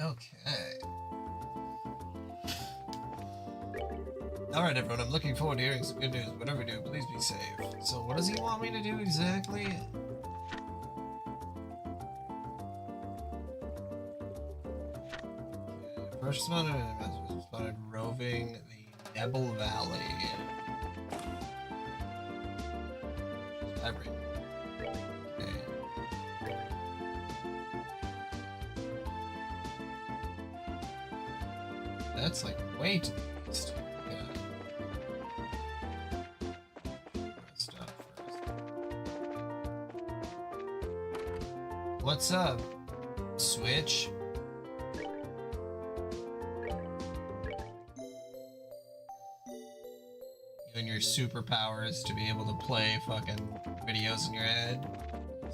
Okay. Alright everyone, I'm looking forward to hearing some good news. Whatever you do, please be safe. So what does he want me to do exactly? First spotted roving the Nebel Valley. Vibrate. Okay. That's like way to the east. Stop first. What's up? Switch? You and your superpowers to be able to play fucking videos in your head.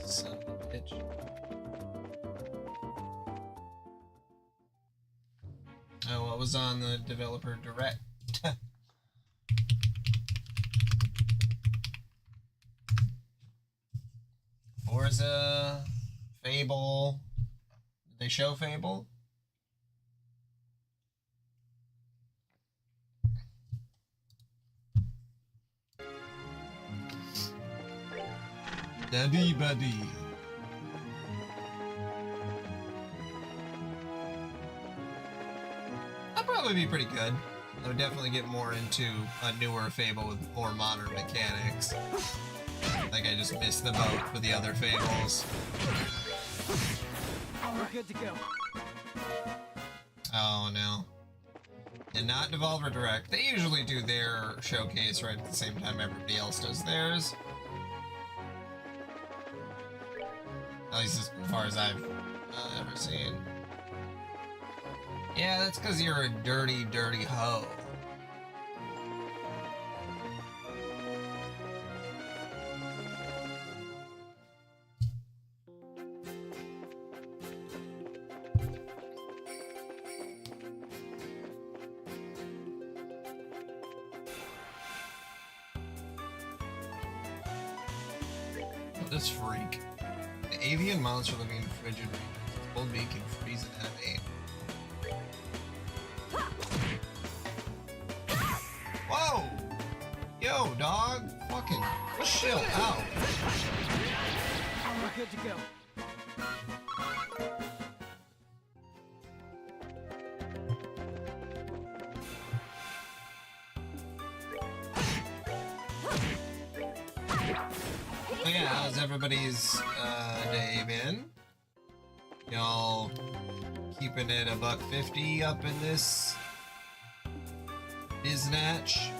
Son of a bitch. Oh, what was on the developer direct? Forza, Fable. Did they show Fable? Daddy buddy. That'd probably be pretty good. I would definitely get more into a newer Fable with more modern mechanics. I think I just missed the boat for the other Fables. We're good to go. Oh no. And not Devolver Direct. They usually do their showcase right at the same time everybody else does theirs. At least as far as I've ever seen. Yeah, that's because you're a dirty, dirty hoe. This freak. The avian monster living in frigid regions. Its cold beak can freeze an enemy. Whoa! Yo, dog! Fucking chill out. We're good to go. So yeah, how's everybody's day been? Y'all keeping it $1.50 up in this biznatch?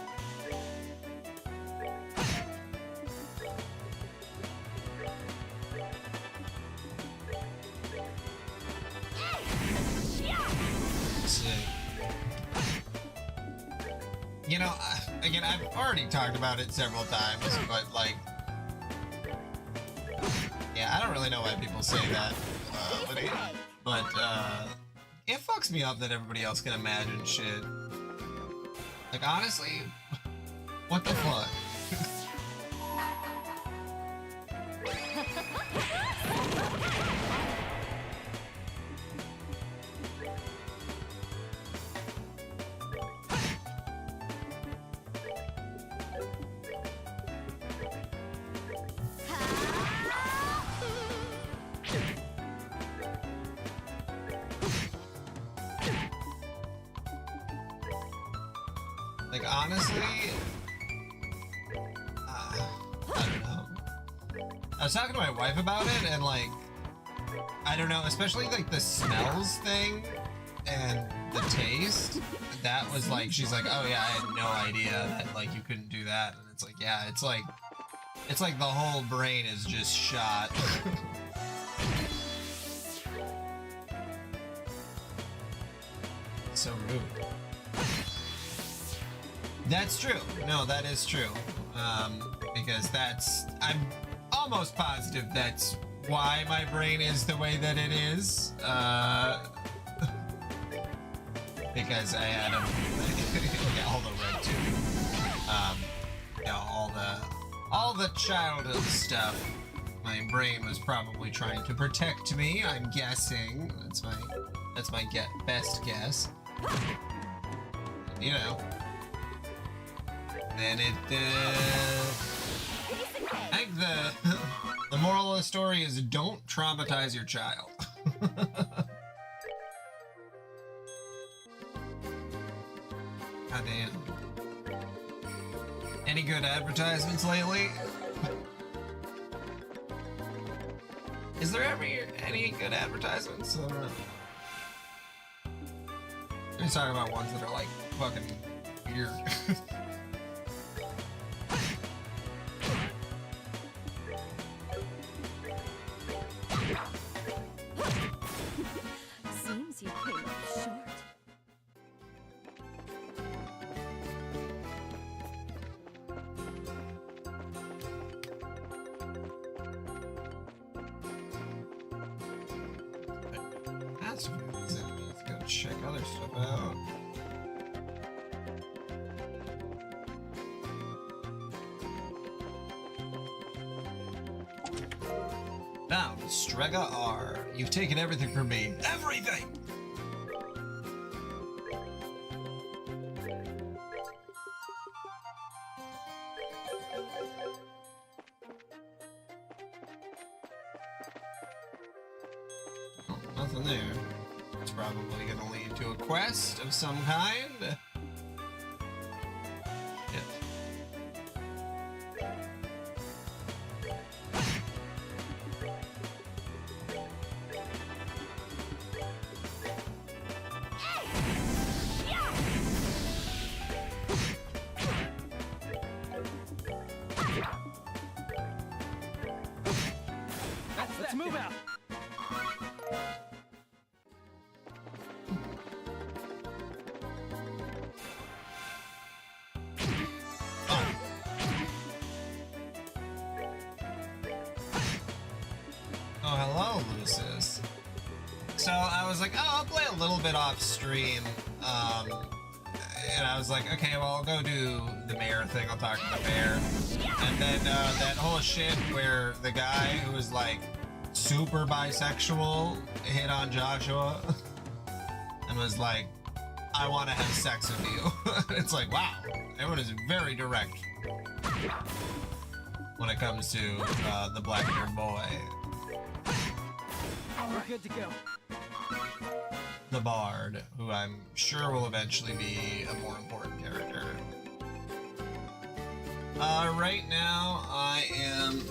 Sick. You know, again, I've already talked about it several times, but like, yeah, I don't really know why people say that, but it fucks me up that everybody else can imagine shit. Like, honestly, what the fuck? Like, honestly, I don't know. I was talking to my wife about it, and like, I don't know, especially like the smells thing and the taste. That was like, she's like, oh yeah, I had no idea that like you couldn't do that. And it's like, yeah, it's like the whole brain is just shot. So rude. That's true. No, that is true. Because I'm almost positive that's why my brain is the way that it is. Because I had yeah, all the red too. Yeah, all the childhood stuff. My brain was probably trying to protect me, I'm guessing. That's my best guess. You know. Then it, I think the moral of the story is don't traumatize your child. God damn. Any good advertisements lately? Is there ever any good advertisements? We're talking about ones that are like fucking weird. Seems you came up short. That's good. Let's go check other stuff out. Now, Strega R, you've taken everything from me. Everything! Oh, nothing there. It's probably gonna lead to a quest of some kind. Shit. Let's move out. Oh, hello, Lucis. So I was like, oh, I'll play a little bit off stream. And I was like, okay, well, I'll go do the mayor thing. I'll talk to the mayor. And then that whole shit where the guy who was like super bisexual hit on Joshua and was like, I want to have sex with you. It's like, wow, everyone is very direct when it comes to the black-haired boy. We're good to go. The Bard, who I'm sure will eventually be a more important character. Right now, I am...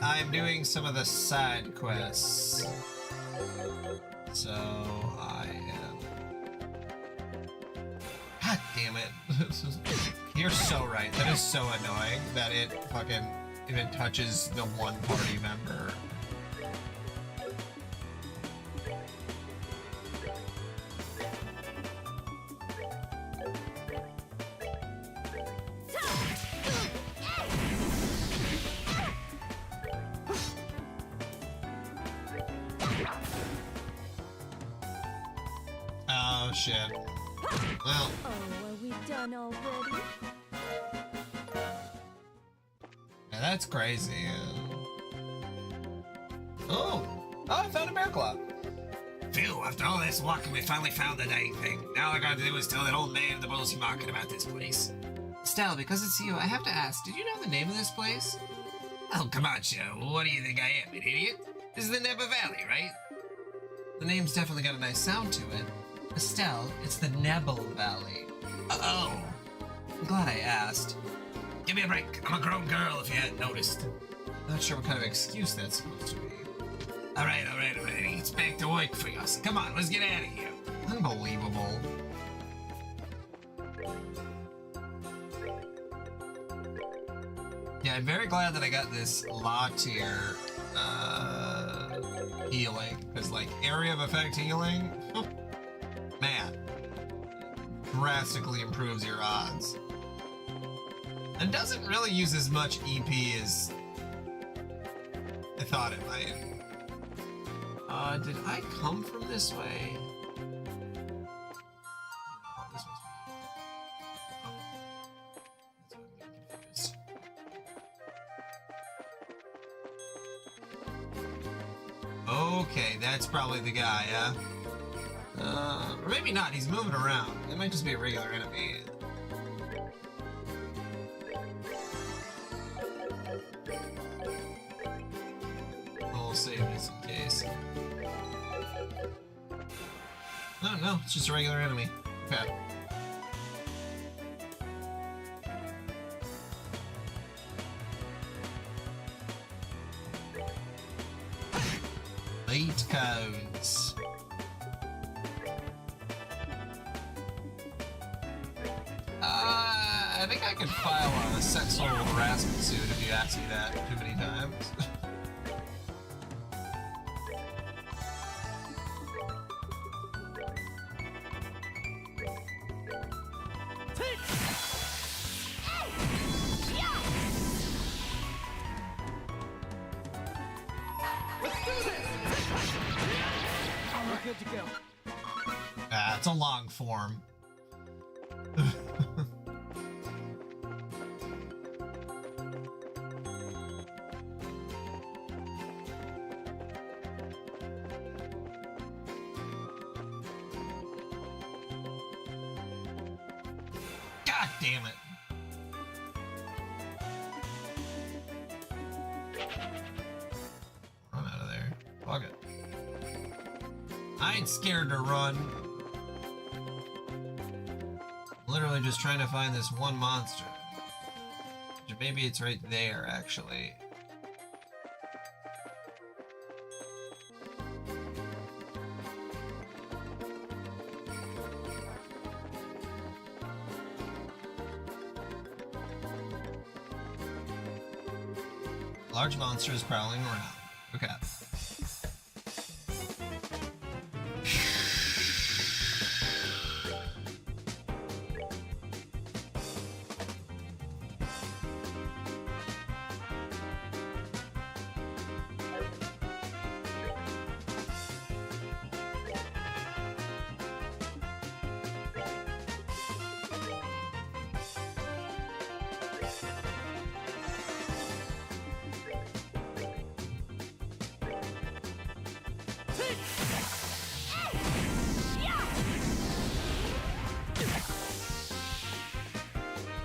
I'm doing some of the side quests. So, I am... God damn it. You're so right. That is so annoying that it fucking... if it touches the one party member. Oh shit. Well, Oh, are we done already? yeah, that's crazy. Oh, I found a bear claw. Phew, after all this walking, we finally found the dang thing. Now all I gotta do is tell that old man at the Bullseye Market about this place. Estelle, because it's you, I have to ask, did you know the name of this place? Oh, come on, Joe. What do you think I am, an idiot? This is the Neba Valley, right? The name's definitely got a nice sound to it. Estelle, it's the Nebel Valley. Uh-oh. I'm glad I asked. Give me a break. I'm a grown girl if you hadn't noticed. Not sure what kind of excuse that's supposed to be. All right. It's back to work for us. Come on, let's get out of here. Unbelievable. Yeah, I'm very glad that I got this law tier healing. Because, like, area of effect healing, man, drastically improves your odds. And doesn't really use as much EP as I thought it might. Did I come from this way? Oh, this must be... Oh. That's why I'm getting confused. Okay, that's probably the guy, yeah? Or maybe not, he's moving around. It might just be a regular enemy. We'll save this in case. No, it's just a regular enemy. Okay. Late codes. I think I could file a sexual harassment suit if you ask me that too many times. We're good to go. It's a long form. God damn it. Run out of there. Fuck it. I ain't scared to run. Literally just trying to find this one monster. Maybe it's right there, actually. Large monsters prowling around. Okay.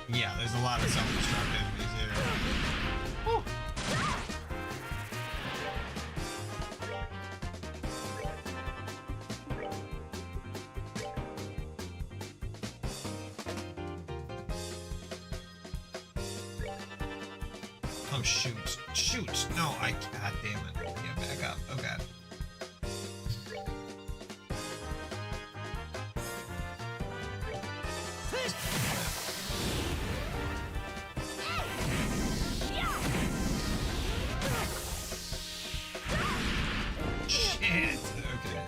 Yeah, there's a lot of self-destruct enemies here. Woo. Oh shoot. Shoot! No, God damn it. Get back up. Oh god. Shit! Okay.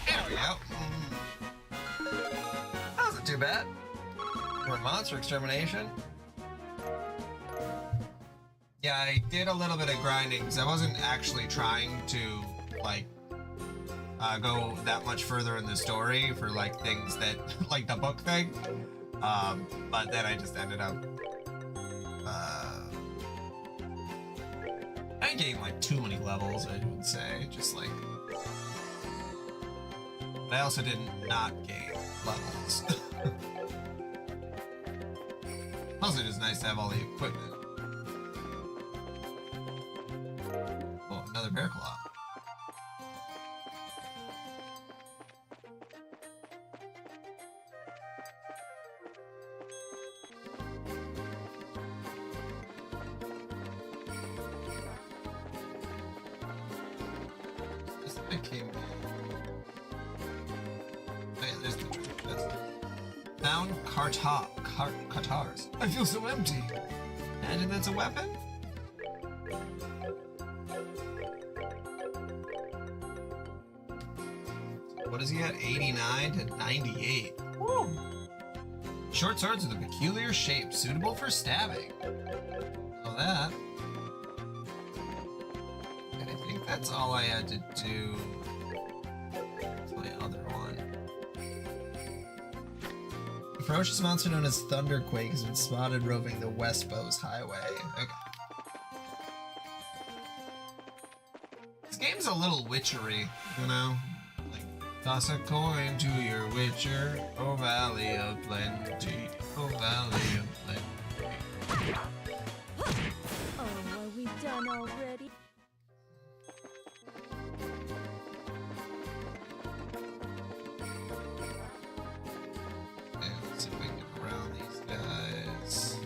There we go. That wasn't too bad. For monster extermination. Yeah, I did a little bit of grinding because I wasn't actually trying to like go that much further in the story for like things that like the book thing. But then I just ended up I gained like too many levels, I would say. Just like, but I also didn't not gain levels. also just nice to have all the equipment. Oh, another bear claw. This came in. Oh, yeah, there's the trick. Found Katars. I feel so empty. Imagine that's a weapon? What is he at? 89 to 98. Woo! Short swords with a peculiar shape, suitable for stabbing. Love that. And I think that's all I had to do. That's my other one. A ferocious monster known as Thunderquake has been spotted roving the West Bowes Highway. Okay. This game's a little witchery, you know? Like, toss a coin to your witcher, oh Valley of Plenty, oh Valley of Plenty. Oh, are we done already? Okay, let's see if we can get around these guys.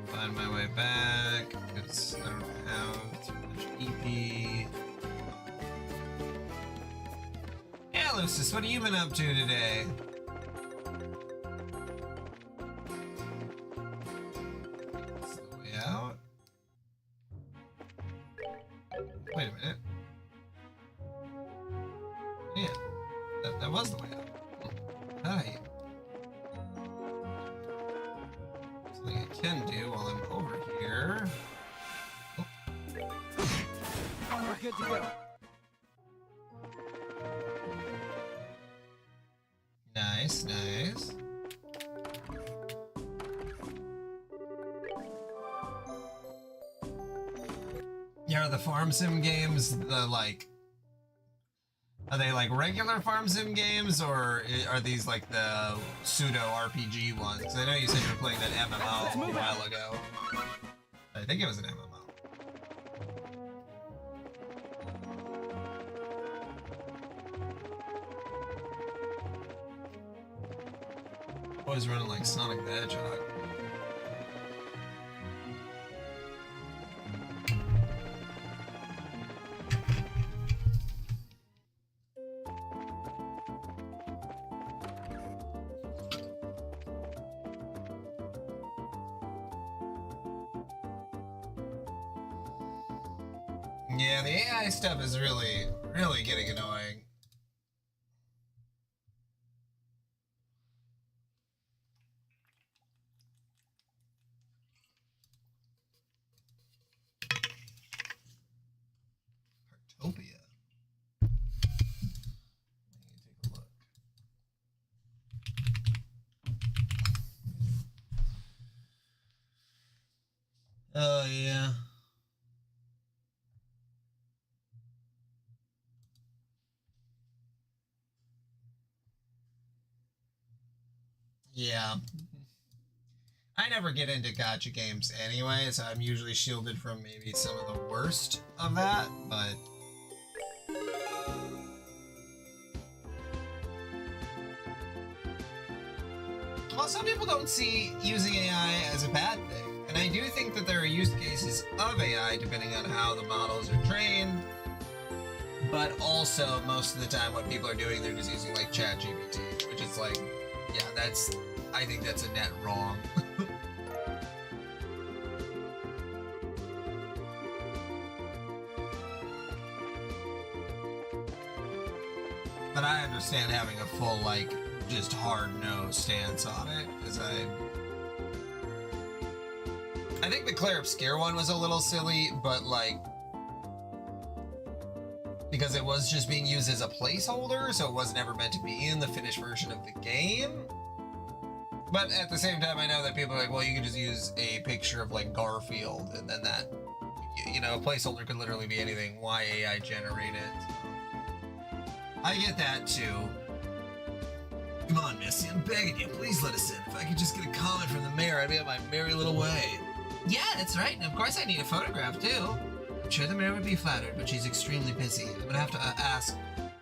Find my way back, because I don't have too much EP. Yeah, Lucis, what have you been up to today? That's the way out. Wait a minute. Yeah, that was the way out. Hi. Something I can do while I'm over here. Oh, We're good to go. nice, nice. Yeah, are the farm sim games the like? Are they like regular farm sim games, or are these like the pseudo RPG ones? 'Cause I know you said you were playing that MMO a while ago. I think it was an MMO. Always running like Sonic the Hedgehog. Yeah, the AI stuff is really getting annoying. Heartopia. Let me take a look. Oh yeah. Yeah. I never get into gacha games anyway, so I'm usually shielded from maybe some of the worst of that, but well, some people don't see using AI as a bad thing. And I do think that there are use cases of AI depending on how the models are trained. But also, most of the time, what people are doing, they're just using like ChatGPT, which is like, yeah, I think that's a net wrong. But I understand having a full, like, just hard-nosed stance on it, because I think the Claire Obscure one was a little silly, but like, because it was just being used as a placeholder, so it was never meant to be in the finished version of the game. But at the same time, I know that people are like, well, you can just use a picture of like Garfield, and then that, you know, a placeholder could literally be anything. Why AI generate it? I get that too. Come on, Missy, I'm begging you. Please let us in. If I could just get a comment from the mayor, I'd be on my merry little way. Yeah, that's right. And of course I need a photograph, too. I'm sure the mayor would be flattered, but she's extremely busy. I'm gonna have to ask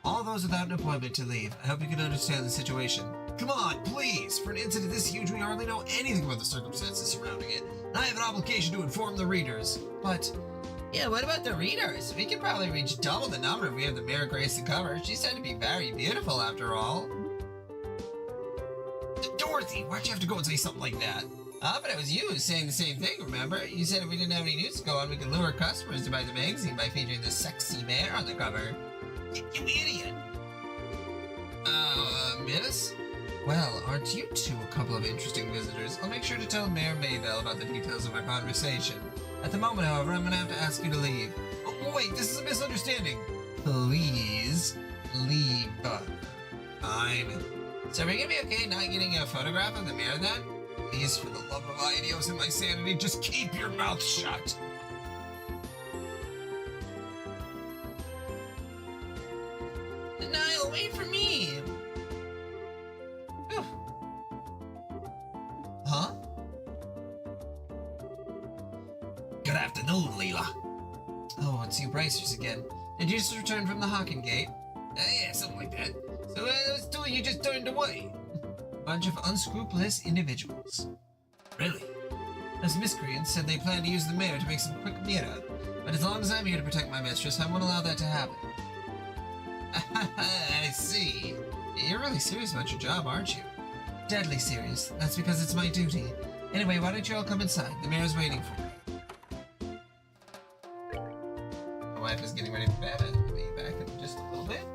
all those without an appointment to leave. I hope you can understand the situation. Come on, please! For an incident this huge, we hardly know anything about the circumstances surrounding it, and I have an obligation to inform the readers. But, yeah, what about the readers? We could probably reach double the number if we have the Mayor grace the cover. She's said to be very beautiful, after all. Dorothy, why'd you have to go and say something like that? But it was you saying the same thing, remember? You said if we didn't have any news to go on, we could lure customers to buy the magazine by featuring the sexy mayor on the cover. You idiot! Miss? Well, aren't you two a couple of interesting visitors? I'll make sure to tell Mayor Maybell about the details of our conversation. At the moment, however, I'm gonna have to ask you to leave. Oh, wait, this is a misunderstanding. Please leave. Fine. So are we gonna be okay not getting a photograph of the mayor then? Please, for the love of Idios and my sanity, just keep your mouth shut. Niall, wait for me. Whew. Huh? Good afternoon, Leela. Oh, it's you Bracers again. Did you just return from the Hawking Gate? Yeah, something like that. So those two of you just turned away. Bunch of unscrupulous individuals. Really? Those miscreants said they planned to use the mayor to make some quick mira, but as long as I'm here to protect my mistress, I won't allow that to happen. I see. You're really serious about your job, aren't you? Deadly serious. That's because it's my duty. Anyway, why don't you all come inside? The mayor's waiting for me. My wife is getting ready for bed. I'll be back in just a little bit.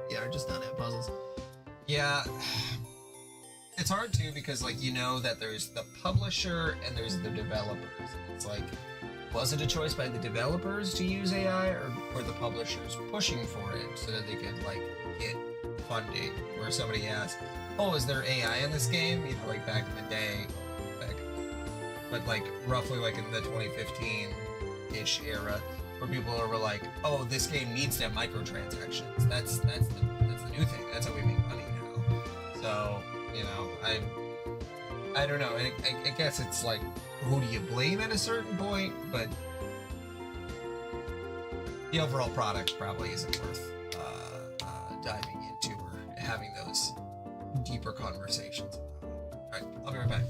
Yeah, or just not have puzzles. Yeah, it's hard too because like you know that there's the publisher and there's the developers. It's like, was it a choice by the developers to use AI or were the publishers pushing for it so that they could like get funding? Where somebody asked, "Oh, is there AI in this game?" You know, like back in the day, but like roughly like in the 2015-ish era, where people were like, "Oh, this game needs to have microtransactions. That's the new thing. That's how we make money now." So, you know, I don't know. I guess it's like, who do you blame at a certain point? But the overall product probably isn't worth diving into or having those deeper conversations. All right, I'll be right back.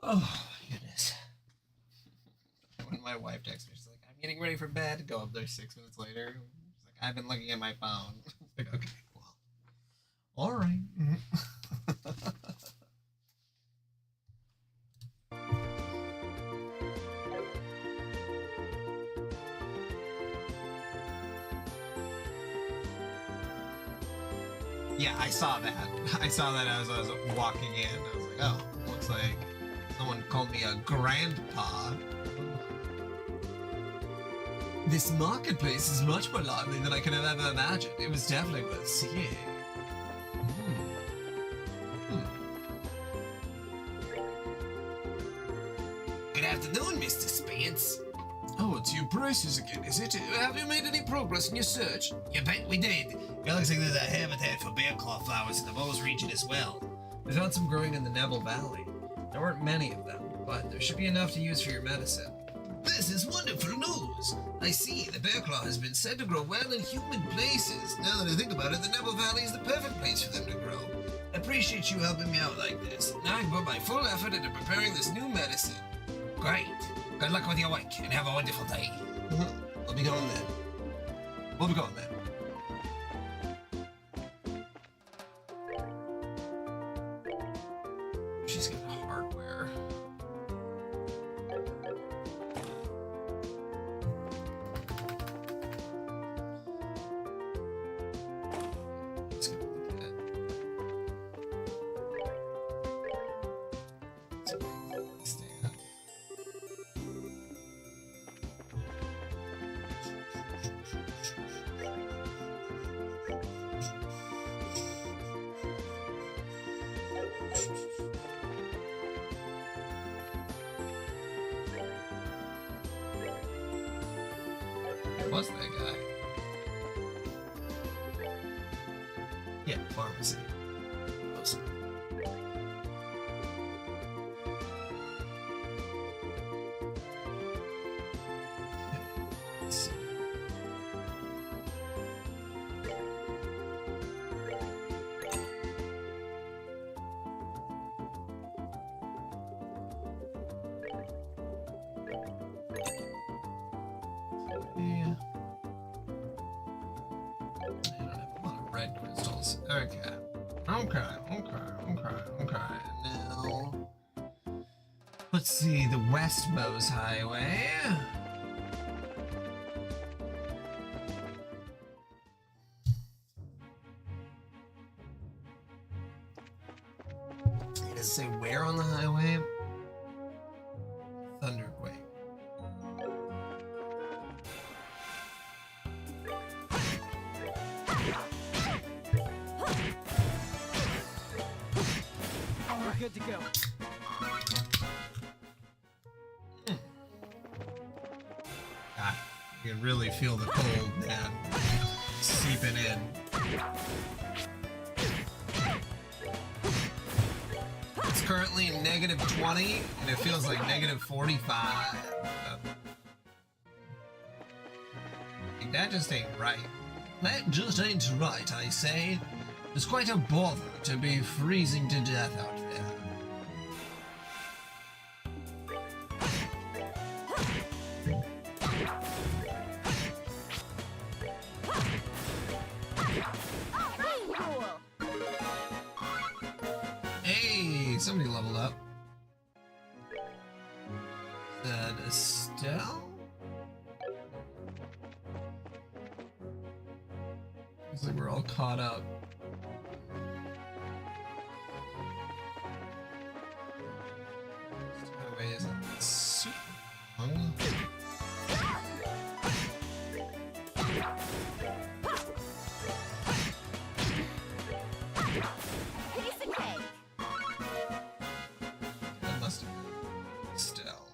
Oh my goodness. When my wife texts me, she's like, I'm getting ready for bed. Go up there 6 minutes later. She's like, I've been looking at my phone. Like, okay, well, all right. Yeah, I saw that. I saw that as I was walking in. I was like, oh, looks like someone called me a grandpa. This marketplace is much more lively than I could have ever imagined. It was definitely worth seeing. Good afternoon, Mr. Spence. Oh, it's your braces again, is it? Have you made any progress in your search? You bet we did. It looks like there's a habitat for bear claw flowers in the Moles region as well. We found some growing in the Neville Valley. There weren't many of them, but there should be enough to use for your medicine. This is wonderful news. I see the bear claw has been said to grow well in humid places. Now that I think about it, the Neville Valley is the perfect place for them to grow. I appreciate you helping me out like this. Now I can put my full effort into preparing this new medicine. Great. Good luck with your work and have a wonderful day. We'll be going then. We'll be going then. She's got hardware. Let's go look at it. Stand. Who was that guy? Yeah, pharmacy. Awesome. Let's see. Yeah. I don't have a lot of red crystals. Okay. Okay. Now, let's see, the West Mouse Highway. Does it say where on the highway? Thunderquake. We're good to go. God, you can really feel the cold, man, seeping in. It's currently -20, and it feels like -45. Like, that just ain't right. That just ain't right, I say. It's quite a bother to be freezing to death out there. Hey, somebody leveled up. Is that Estelle? Looks like we're all caught up. This highway isn't super long. That must have been Estelle.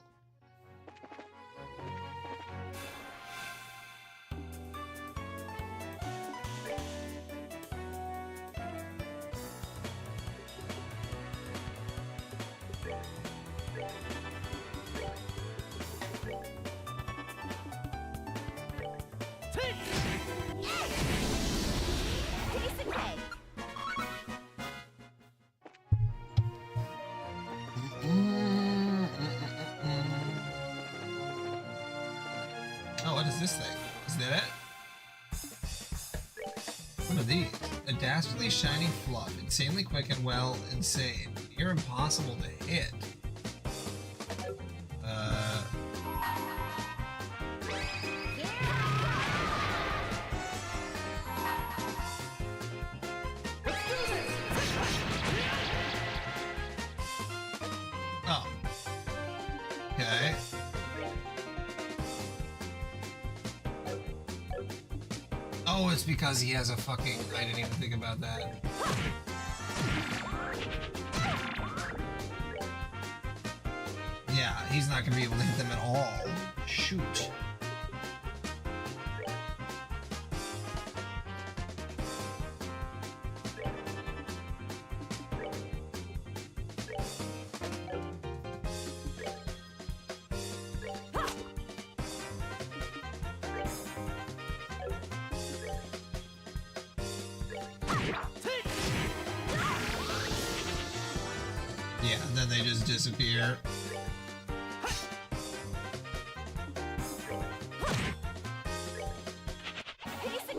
this thing? Is that it? What are these? A dastardly shiny fluff, insanely quick and well, insane. You're impossible to hit. Oh. Okay. Oh, it's because he has a fucking... I didn't even think about that. Yeah, he's not gonna be able to hit them at all. Shoot. Yeah, and then they just disappear.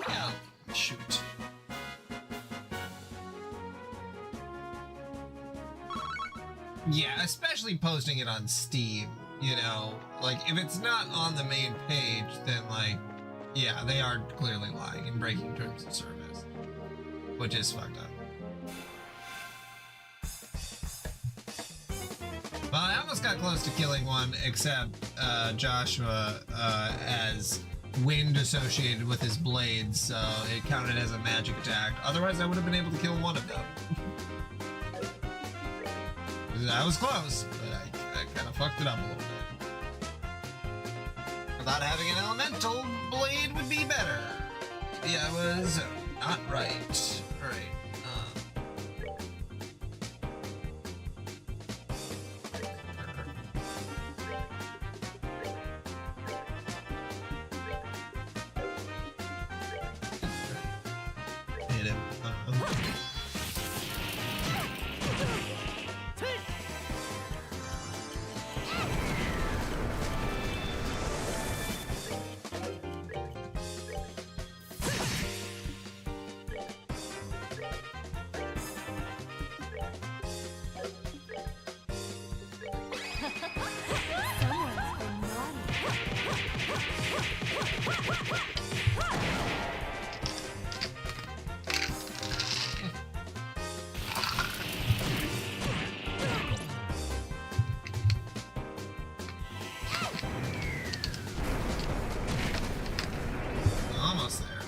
Yeah, shoot. Yeah, especially posting it on Steam, you know? Like, if it's not on the main page, then, like, yeah, they are clearly lying and breaking terms of service. Which is fucked up. Well, I almost got close to killing one, except Joshua has wind associated with his blades, so it counted as a magic attack. Otherwise, I would have been able to kill one of them. I was close, but I kind of fucked it up a little bit. Without having an elemental, blade would be better. Yeah, I was not right. All right. Hit him. Someone's been naughty. Almost there.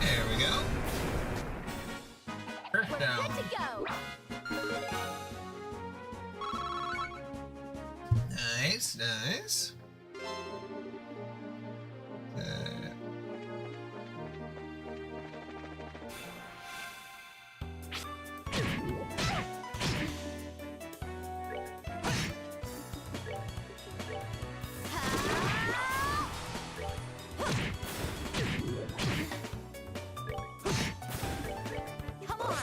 There we go. Earth We're down. good to go. Nice, nice. Come on.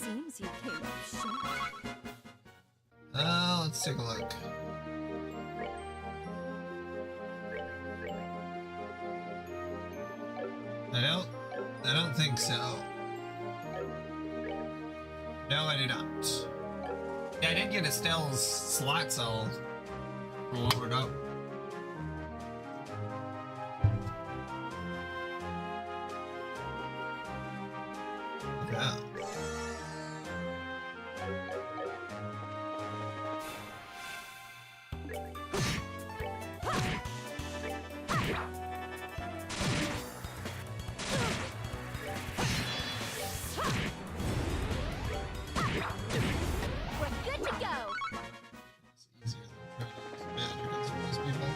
Seems you came up short. Let's take a look. I don't think so. No, I do not. Yeah, I did get Estelle's slot cell lowered up. Yeah. We're good to go. It's easier than trying to use magic on some of these people.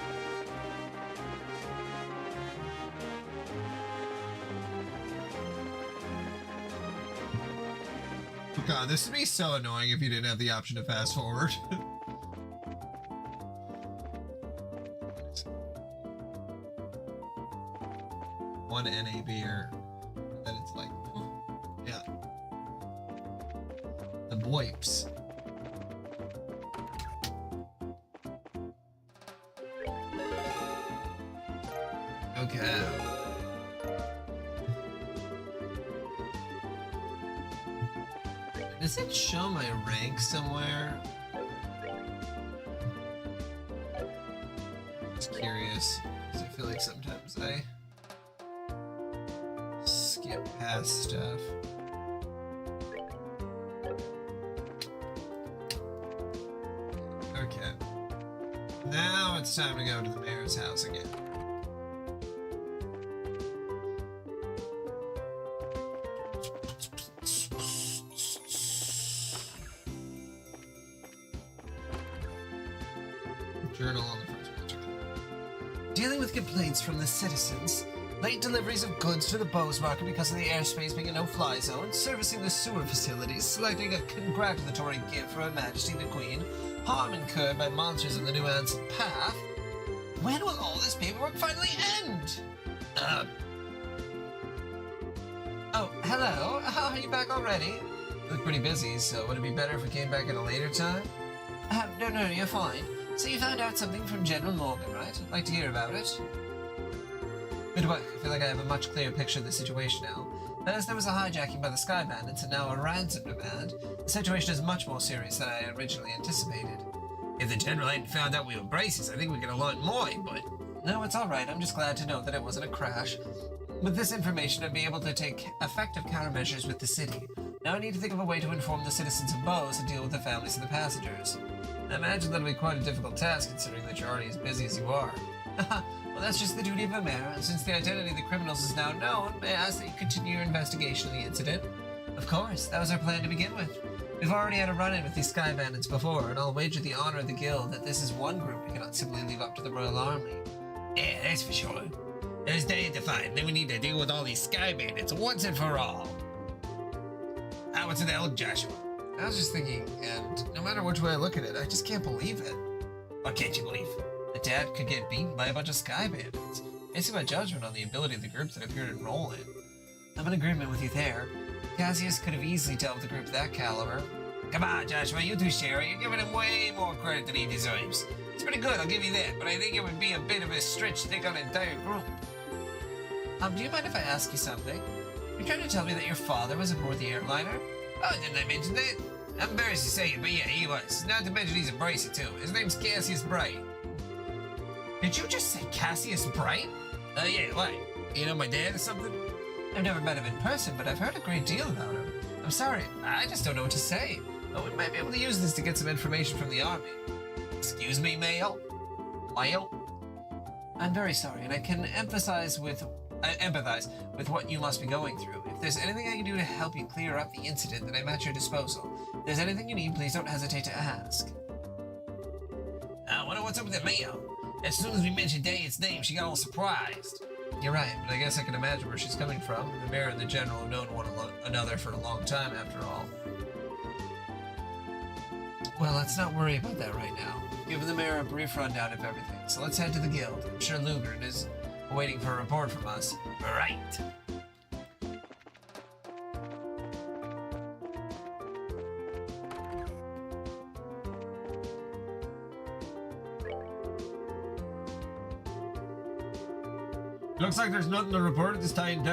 God, this would be so annoying if you didn't have the option to fast forward. The boips. Okay. Does it show my rank somewhere? Just curious, because I feel like sometimes I skip past stuff. Okay. Now it's time to go to the mayor's house again. Journal on the first picture. Dealing with complaints from the citizens. Late deliveries of goods to the Bose market because of the airspace being a no-fly zone. Servicing the sewer facilities. Selecting a congratulatory gift for Her Majesty the Queen. Harm incurred by monsters in the Nuanced Path. When will all this paperwork finally end? Oh, hello. Are you back already? You look pretty busy, so would it be better if we came back at a later time? No, you're fine. So you found out something from General Morgan, right? I'd like to hear about it. Good work. I feel like I have a much clearer picture of the situation now. As there was a hijacking by the Sky Bandits and now a ransom demand, the situation is much more serious than I originally anticipated. If the General hadn't found out we were braces, I think we could have learned more, but... No, it's alright. I'm just glad to know that it wasn't a crash. With this information, I'd be able to take effective countermeasures with the city. Now I need to think of a way to inform the citizens of Bose and deal with the families of the passengers. I imagine that'll be quite a difficult task, considering that you're already as busy as you are. Well, that's just the duty of a mayor, and since the identity of the criminals is now known, may I ask that you continue your investigation of the incident? Of course, that was our plan to begin with. We've already had a run-in with these Sky Bandits before, and I'll wager the honor of the guild that this is one group we cannot simply leave up to the Royal Army. Yeah, that's for sure. There's day to find, then we need to deal with all these Sky Bandits once and for all. What's in the hell, Joshua? I was just thinking, and no matter which way I look at it, I just can't believe it. What can't you believe? That Dad could get beaten by a bunch of Sky Bandits. Basing my judgment on the ability of the group that appear to enroll in. I'm in agreement with you there. Cassius could have easily dealt with a group of that caliber. Come on, Joshua, you two share it. You're giving him way more credit than he deserves. It's pretty good, I'll give you that, but I think it would be a bit of a stretch to take on an entire group. Do you mind if I ask you something? You're trying to tell me that your father was aboard the airliner? Oh, didn't I mention that? I'm embarrassed to say it, but yeah, he was. Not to mention he's a bracer, too. His name's Cassius Bright. Did you just say Cassius Bright? Yeah, why? You know my dad or something? I've never met him in person, but I've heard a great deal about him. I'm sorry, I just don't know what to say. But we might be able to use this to get some information from the army. Excuse me, Mayo? Mayo? I'm very sorry, and I can empathize with what you must be going through. If there's anything I can do to help you clear up the incident, then I'm at your disposal. If there's anything you need, please don't hesitate to ask. I wonder what's up with the Mayo. As soon as we mentioned Day's name, she got all surprised. You're right, but I guess I can imagine where she's coming from. The mayor and the general have known one another for a long time, after all. Well, let's not worry about that right now. I've given the mayor a brief rundown of everything, so let's head to the guild. I'm sure Lugren is waiting for a report from us. Right. Looks like there's nothing to report at this time.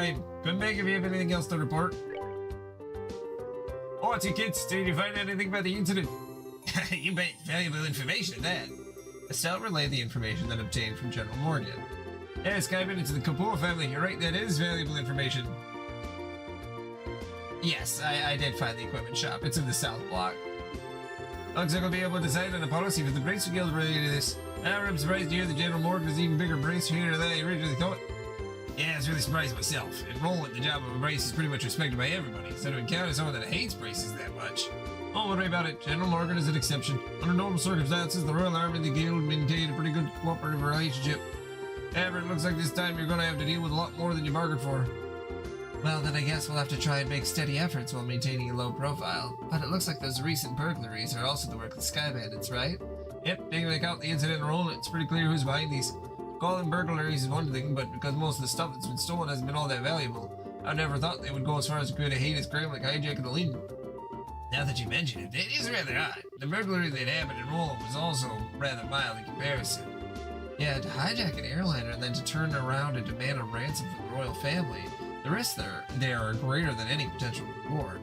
Come back if you have anything else to report. Oh, it's you kids. Did you find anything about the incident? You bet. Valuable information at that. Estelle relayed the information that obtained from General Morgan. Hey, Skyman, it's the Kapoor family. You're right, that is valuable information. Yes, I did find the equipment shop. It's in the south block. Looks like we'll be able to decide on a policy for the Bracer Guild related to this. I'm surprised to hear that General Morgan is even bigger bracer here than I originally thought. Yeah, I was really surprised myself. Enrolling the job of a brace is pretty much respected by everybody, so to encounter someone that hates braces that much. Don't worry about it. General Morgan is an exception. Under normal circumstances, the Royal Army and the Guild maintain a pretty good cooperative relationship. However, it looks like this time you're going to have to deal with a lot more than you bargained for. Well, then I guess we'll have to try and make steady efforts while maintaining a low profile. But it looks like those recent burglaries are also the work of the Sky Bandits, right? Yep, taking into account the incident enrollment, it's pretty clear who's behind these. Calling burglaries is one thing, but because most of the stuff that's been stolen hasn't been all that valuable, I never thought they would go as far as to create a heinous crime like hijacking the Linden. Now that you mention it, it is rather odd. The burglary that happened in Roland was also rather mild in comparison. Yeah, to hijack an airliner and then to turn around and demand a ransom from the royal family, the risks there are greater than any potential reward.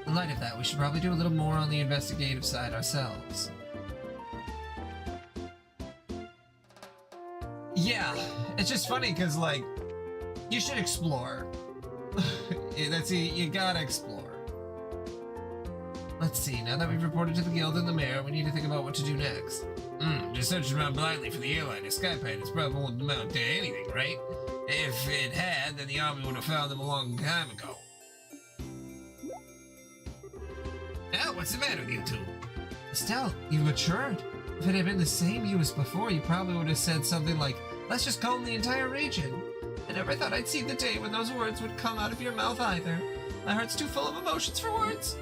In light of that, we should probably do a little more on the investigative side ourselves. Yeah, it's just funny because, like, you should explore. You gotta explore. Let's see, now that we've reported to the guild and the mayor, we need to think about what to do next. Just searching around blindly for the airliner Skypilot is probably won't amount to anything, right? If it had, then the army would have found them a long time ago. Now, what's the matter with you two? Estelle, you've matured. If it had been the same you as before, you probably would have said something like, let's just calm the entire region. I never thought I'd see the day when those words would come out of your mouth either. My heart's too full of emotions for words.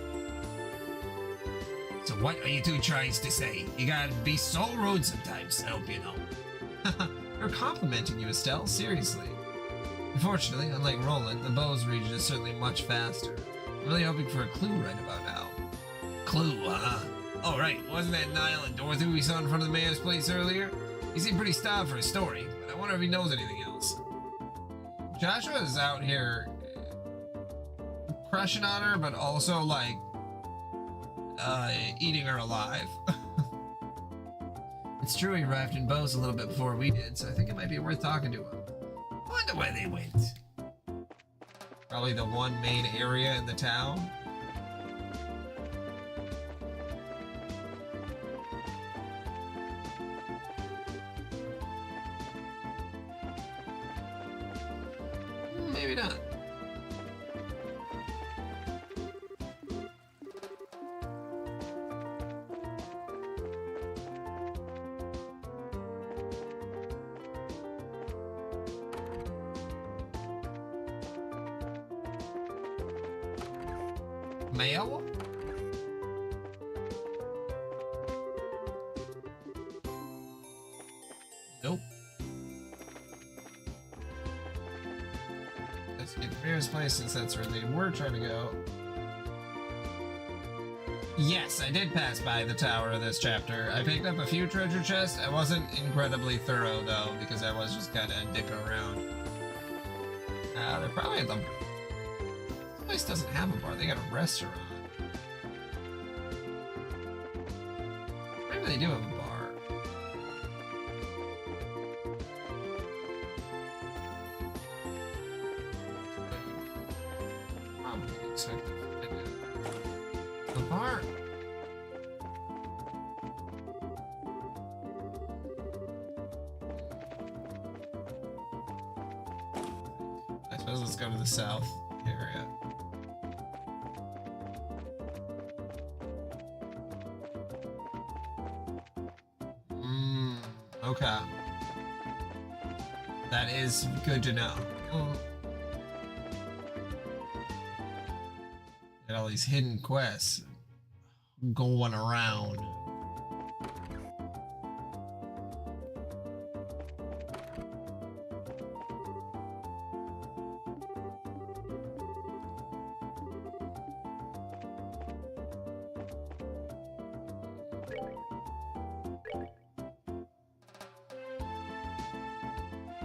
So what are you two trying to say? You gotta be so rude sometimes, I hope you know. We're complimenting you, Estelle, seriously. Unfortunately, unlike Roland, the Bose region is certainly much faster. I'm really hoping for a clue right about now. Clue, huh? Oh, right. Wasn't that Niall and Dorothy we saw in front of the mayor's place earlier? He seemed pretty starved for a story, but I wonder if he knows anything else. Joshua is out here crushing on her, but also, like, eating her alive. It's true he arrived in Bose a little bit before we did, so I think it might be worth talking to him. I wonder where they went. Probably the one main area in the town. Maybe not. Mail? Nope. Let's get the mayor's place since that's where they were trying to go. Yes, I did pass by the tower this chapter. I picked up a few treasure chests. I wasn't incredibly thorough though, because I was just kind of dicking around. They're probably at the... This place doesn't have a bar, they got a restaurant. Maybe they do have a bar. Probably expect to find it. The bar. I suppose let's go to the south area. Okay. That is good to know. Got all these hidden quests going around.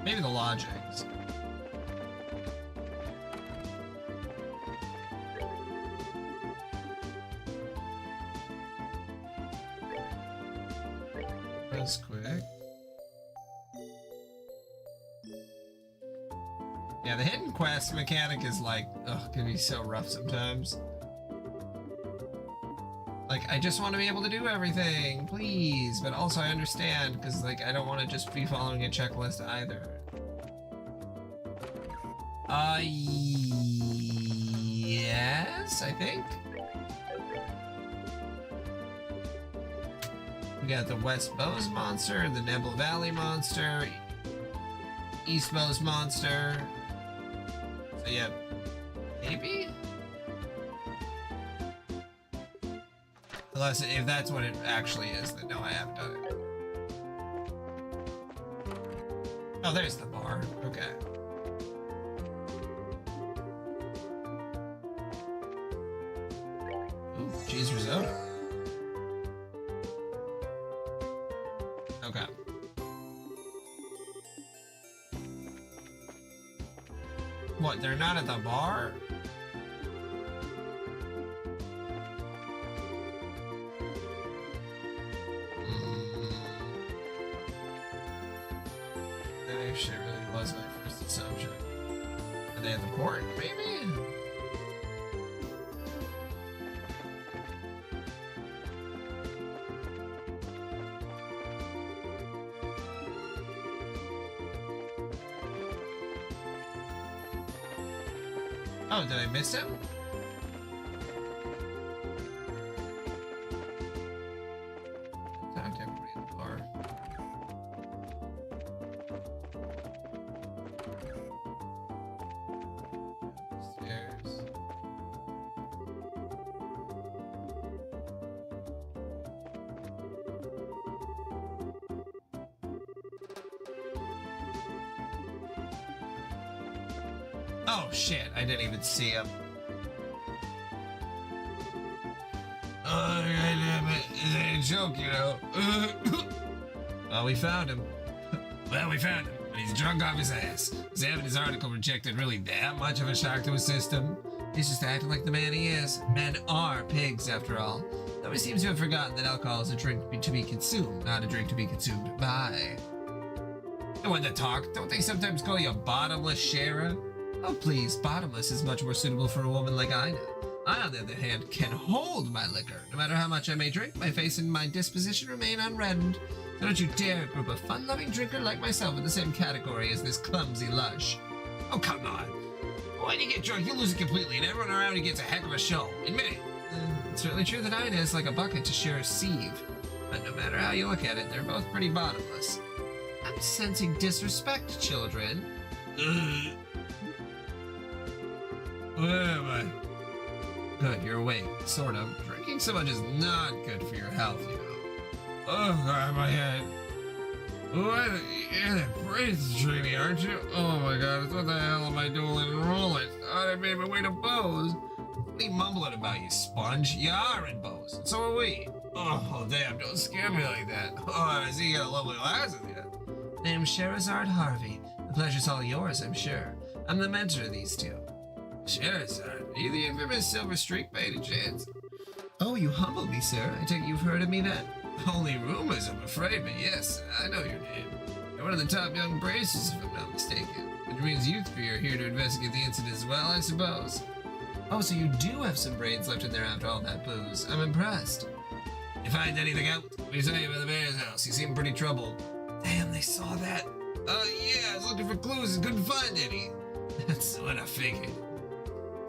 Maybe the lodgings. That's quick. Yeah, the hidden quest mechanic is like, ugh, can be so rough sometimes. Like, I just want to be able to do everything, please. But also I understand, because, like, I don't want to just be following a checklist either. Yes, I think. We got the West Bose monster, the Nebula Valley monster, East Bose monster. So, yeah, maybe? Unless, if that's what it actually is, then no, I haven't done it. Oh, there's the bar. Okay. Ooh, cheese risotto. Okay. What, they're not at the bar? That actually really was my first assumption. Are they at the port, maybe? Oh, did I miss him? Talk to everybody at the bar. Upstairs. Oh shit, I didn't even see him. Oh, goddamn it. It ain't a joke, you know. Well, we found him. Well, we found him, but he's drunk off his ass. Is having his article rejected really that much of a shock to his system? He's just acting like the man he is. Men are pigs, after all. Though he seems to have forgotten that alcohol is a drink to be consumed, not a drink to be consumed by. The one that talk, don't they sometimes call you a bottomless sharer? Oh please, bottomless is much more suitable for a woman like I know. I, on the other hand, can hold my liquor. No matter how much I may drink, my face and my disposition remain unreddened. So don't you dare group a fun-loving drinker like myself in the same category as this clumsy lush. Oh, come on. When you get drunk, you lose it completely, and everyone around you gets a heck of a show. Admit it. It's certainly true that Ina is like a bucket to share a sieve. But no matter how you look at it, they're both pretty bottomless. I'm sensing disrespect, children. Where am I? Good, you're awake. Sort of. Drinking so much is not good for your health, you know. Oh, God, my head. What? You're the brains dreamy, aren't you? Oh my God, what the hell am I doing in rolling? I made my way to Bose. What are you mumbling about, you sponge? You are in Bose, and so are we. Oh, damn, don't scare me like that. Oh, I see you got a lovely lass with you. Name's Sherazard Harvey. The pleasure's all yours, I'm sure. I'm the mentor of these two. Sherazard, are you the infamous Silver Streak by any chance? Oh, you humble me, sir. I take it you've heard of me then? Only rumors, I'm afraid, but yes, I know your name. You're one of the top young bracers, if I'm not mistaken. Which means you three are here to investigate the incident as well, I suppose. Oh, so you do have some brains left in there after all that booze. I'm impressed. You find anything out? We saw you by the mayor's house. You seem pretty troubled. Damn, they saw that. Yeah, I was looking for clues and couldn't find any. That's what I figured.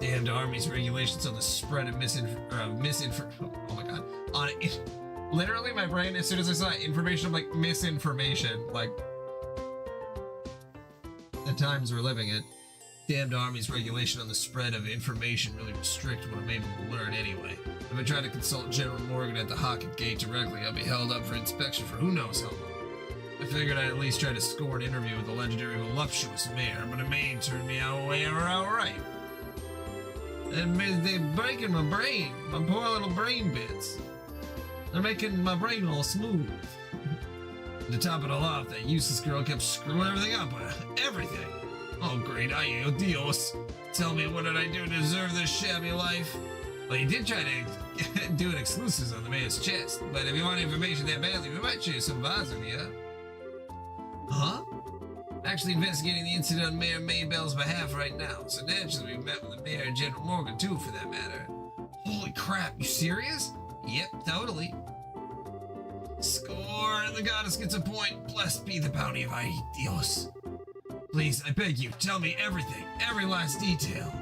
Damned Army's regulations on the spread of oh my God. On it. Literally, my brain, as soon as I saw information, I'm like, misinformation. Like, the times we're living in. Damned Army's regulation on the spread of information really restrict what I'm able to learn anyway. If I try to consult General Morgan at the Hocket Gate directly, I'll be held up for inspection for who knows how long. I figured I'd at least try to score an interview with the legendary voluptuous mayor, but a maid turned me away outright. And they're breaking my brain, my poor little brain bits. They're making my brain all smooth. To top it all off, that useless girl kept screwing everything up. Everything. Oh, great. Ay, oh, Dios. Tell me, what did I do to deserve this shabby life? Well, you did try to do an exclusives on the mayor's chest, but if you want information that badly, we might share some bars with you. Huh? Actually investigating the incident on Mayor Maybell's behalf right now, so naturally we met with the mayor and General Morgan too, for that matter. Holy crap, you serious? Yep, totally. Score! The goddess gets a point. Blessed be the bounty of Ay Dios. Please, I beg you, tell me everything, every last detail.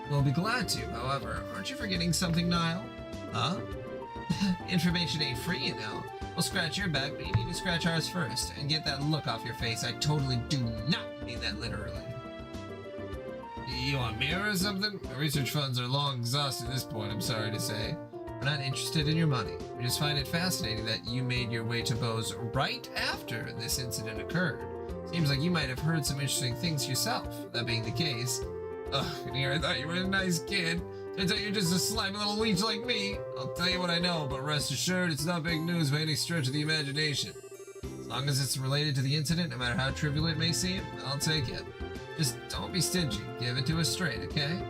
We'll be glad to, however. Aren't you forgetting something, Niall? Huh? Information ain't free, you know. We'll scratch your back, but you need to scratch ours first. And get that look off your face. I totally do not mean that literally. You want me or something? My research funds are long exhausted at this point, I'm sorry to say. We're not interested in your money. We just find it fascinating that you made your way to Bose right after this incident occurred. Seems like you might have heard some interesting things yourself. That being the case... Ugh, here I thought you were a nice kid. Turns out you're just a slimy little leech like me. I'll tell you what I know, but rest assured it's not big news by any stretch of the imagination. As long as it's related to the incident, no matter how trivial it may seem, I'll take it. Just don't be stingy. Give it to us straight, okay?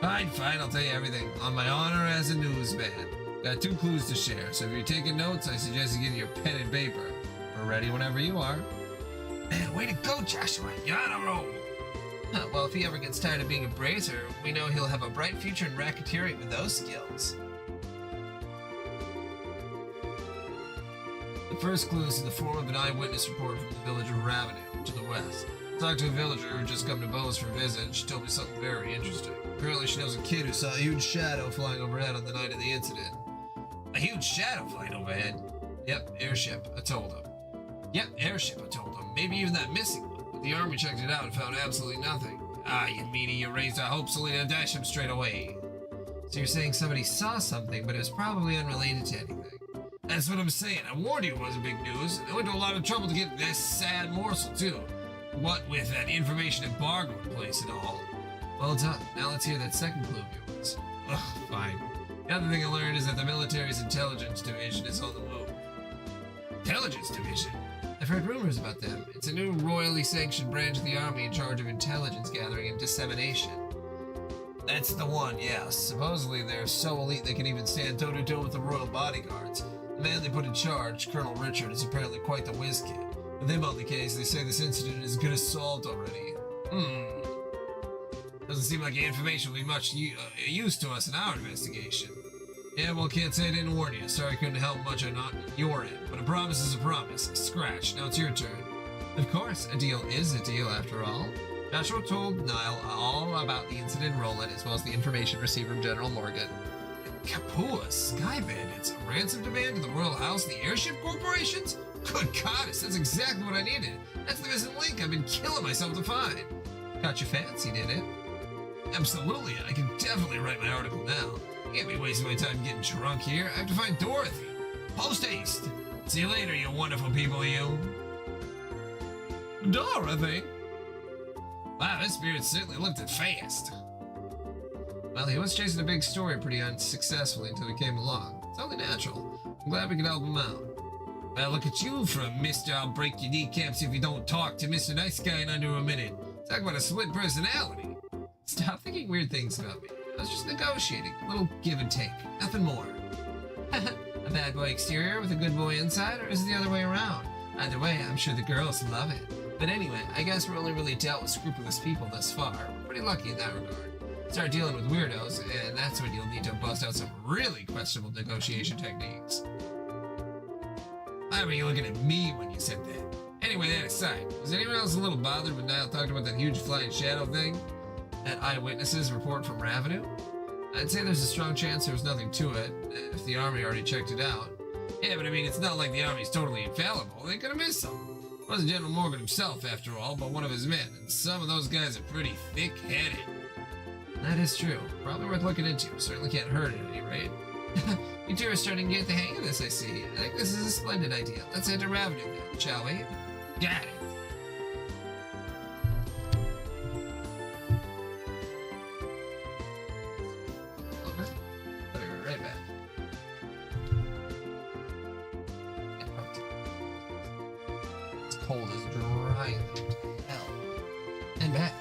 Fine, I'll tell you everything. On my honor as a newsman. Got 2 clues to share, so if you're taking notes, I suggest you get your pen and paper. We're ready whenever you are. Man, way to go, Joshua. You're on a roll. Well, if he ever gets tired of being a brazier, we know he'll have a bright future in racketeering with those skills. The first clue is in the form of an eyewitness report from the village of Ravenel, to the west. I talked to a villager who just come to Bose for a visit, and she told me something very interesting. Apparently she knows a kid who saw a huge shadow flying overhead on the night of the incident. A huge shadow flying overhead? Yep, airship, I told him. Yep, airship, I told him. Maybe even that missing one. But the army checked it out and found absolutely nothing. Ah, you meanie, you raised our hopes only to dash him straight away. So you're saying somebody saw something, but it was probably unrelated to anything. That's what I'm saying. I warned you it wasn't big news. I went to a lot of trouble to get this sad morsel, too. What with that information embargo in place and all. Well done. Now let's hear that second clue of yours. Ugh, fine. The other thing I learned is that the military's intelligence division is on the move. Intelligence division? I've heard rumors about them. It's a new royally sanctioned branch of the army in charge of intelligence gathering and dissemination. That's the one, yes. Supposedly they're so elite they can even stand toe-to-toe with the royal bodyguards. The man they put in charge, Colonel Richard, is apparently quite the whiz kid. With him on the case, they say this incident is good as solved already. Doesn't seem like the information will be much use to us in our investigation. Yeah, well, can't say I didn't warn you. Sorry I couldn't help much on your end, but a promise is a promise. Scratch. Now it's your turn. Of course, a deal is a deal after all. Joshua told Niall all about the incident in Roland, as well as the information received from General Morgan. Kapua, Sky Bandits, a ransom demand to the Royal House and the Airship Corporations? Good goddess, that's exactly what I needed. That's the missing link I've been killing myself to find. Caught your fancy, did it? Absolutely, I can definitely write my article now. I can't be wasting my time getting drunk here. I have to find Dorothy. Post haste. See you later, you wonderful people, you. Dorothy? Wow, this spirit certainly lifted fast. Well, he was chasing a big story pretty unsuccessfully until we came along. It's only natural. I'm glad we could help him out. Well, look at you from Mr. I'll break your kneecaps if you don't talk to Mr. Nice Guy in under a minute. Talk about a split personality. Stop thinking weird things about me. I was just negotiating. A little give and take. Nothing more. A bad boy exterior with a good boy inside, or is it the other way around? Either way, I'm sure the girls love it. But anyway, I guess we're only really dealt with scrupulous people thus far. We're pretty lucky in that regard. Start dealing with weirdos, and that's when you'll need to bust out some really questionable negotiation techniques. Why were you looking at me when you said that? Anyway, that aside, was anyone else a little bothered when Niall talked about that huge flying shadow thing? That eyewitnesses report from Ravenel? I'd say there's a strong chance there was nothing to it, if the army already checked it out. Yeah, but I mean, it's not like the army's totally infallible. They could have missed something. It wasn't General Morgan himself, after all, but one of his men, and some of those guys are pretty thick-headed. That is true. Probably worth looking into. Certainly can't hurt at any rate. You two are starting to get the hang of this, I see. I think this is a splendid idea. Let's head to Ravenel then, shall we? Got it. Okay. I'll be right back. It's cold as dry as hell. And back.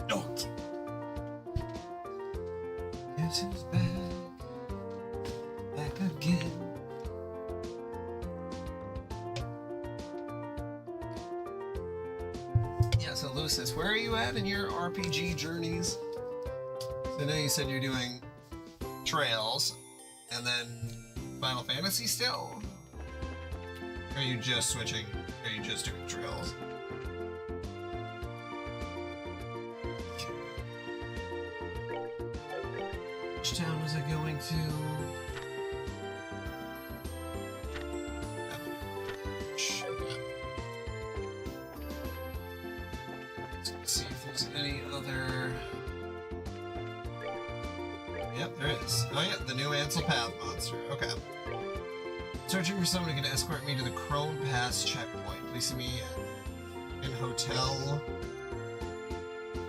Don't. Guess who's back? Back again. Yeah, so Lucis, where are you at in your RPG journeys? So I know you said you're doing Trails, and then Final Fantasy still? Or are you just switching? Are you just doing Trails? Which town was I going to? Let's see if there's any other. Yep, there is. Oh yeah, the new Ansel Path monster. Okay. Searching for someone who can escort me to the Crone Pass checkpoint. Please see me in hotel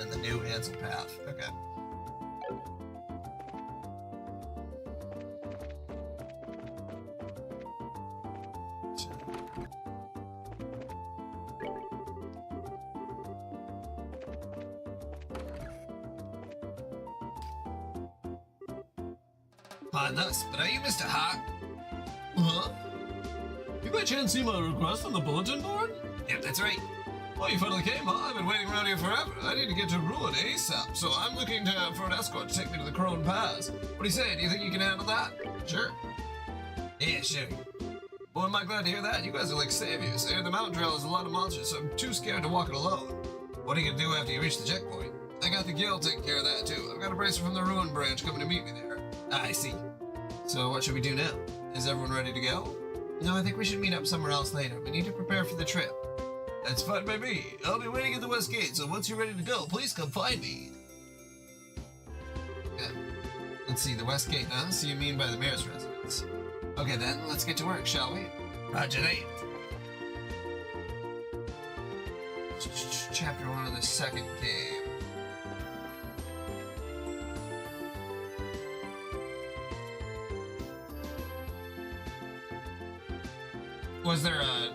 and the new Ansel Path. Okay. Thus, but are you Mr. Hart? Huh? You by chance see my request on the bulletin board? Yep, that's right. Oh, you finally came, huh? I've been waiting around here forever. I need to get to Ruin ASAP, so I'm looking for an escort to take me to the Crone Pass. What do you say? Do you think you can handle that? Sure. Yeah, sure. Boy, am I glad to hear that. You guys are like saviors. The mountain trail has a lot of monsters, so I'm too scared to walk it alone. What are you gonna do after you reach the checkpoint? I got the guild taking care of that, too. I've got a bracer from the Ruin branch coming to meet me there. I see. So what should we do now? Is everyone ready to go? No, I think we should meet up somewhere else later. We need to prepare for the trip. That's fine by me. I'll be waiting at the West Gate, so once you're ready to go, please come find me. Yeah. Let's see, the West Gate, huh? So you mean by the mayor's residence. Okay then, let's get to work, shall we? Roger that. Chapter 1 of the second game. Was there a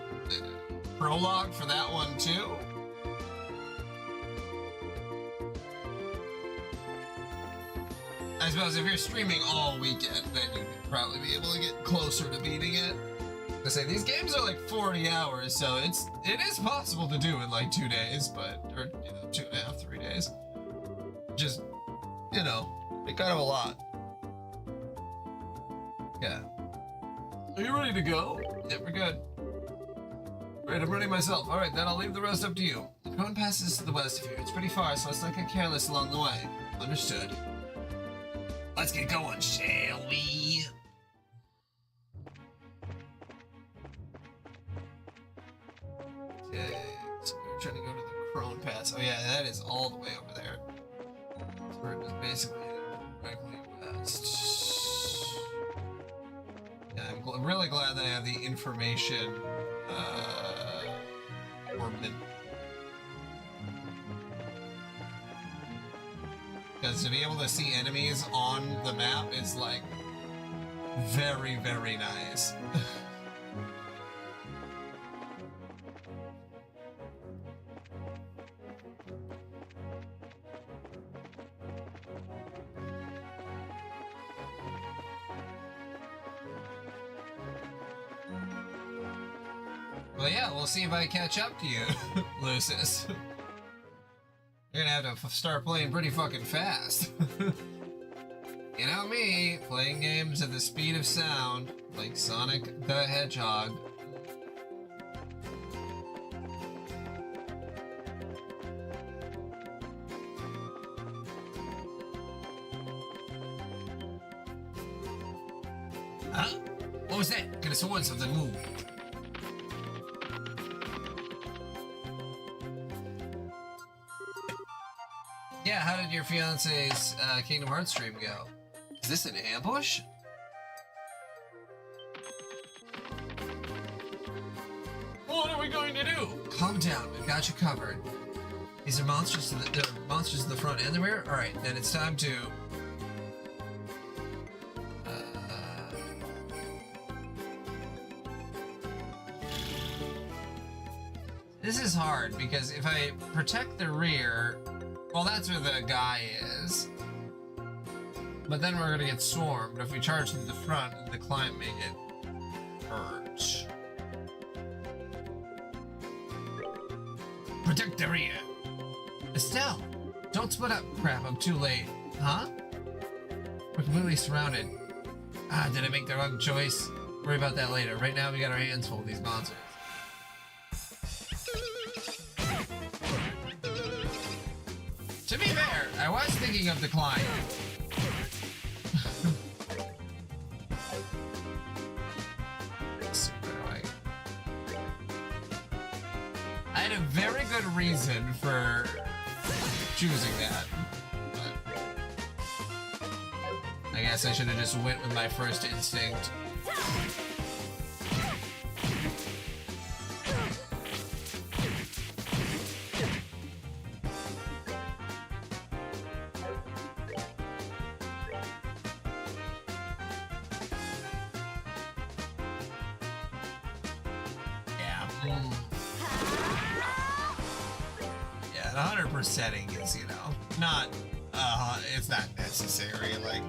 prologue for that one too? I suppose if you're streaming all weekend, then you'd probably be able to get closer to beating it. I say these games are like 40 hours, so it is possible to do in like 2 days, or 2.5, 3 days. Just be kind of a lot. Yeah. Are you ready to go? Yeah, we're good. Great, I'm ready myself. Alright, then I'll leave the rest up to you. The Crone Pass is to the west of here. It's pretty far, so let's not get careless along the way. Understood. Let's get going, shall we? Okay, so we're trying to go to the Crone Pass. Oh yeah, that is all the way over there. So we're just basically directly west. Yeah, I'm really glad that I have the information orbit. Because to be able to see enemies on the map is like very, very nice. Well, yeah, we'll see if I catch up to you, Lucis. You're gonna have to start playing pretty fucking fast. You know me, playing games at the speed of sound, like Sonic the Hedgehog. Huh? What was that? Could have sworn something moved. Yeah, how did your fiance's Kingdom Hearts stream go? Is this an ambush? What are we going to do? Calm down, we've got you covered. These are monsters monsters in the front and the rear? Alright, then it's time to... This is hard, because if I protect the rear, Well, that's where the guy is. But then we're gonna get swarmed. If we charge to the front, the client may get hurt. Protect the rear. Estelle, don't split up. Crap, I'm too late. Huh? We're completely surrounded. Ah, did I make the wrong choice? Worry about that later. Right now, we got our hands full of these monsters. To be fair, I was thinking of the client. Super annoying. I had a very good reason for choosing that. But I guess I should have just went with my first instinct. Yeah, the 100%ing is, you know, not, it's not necessary, like.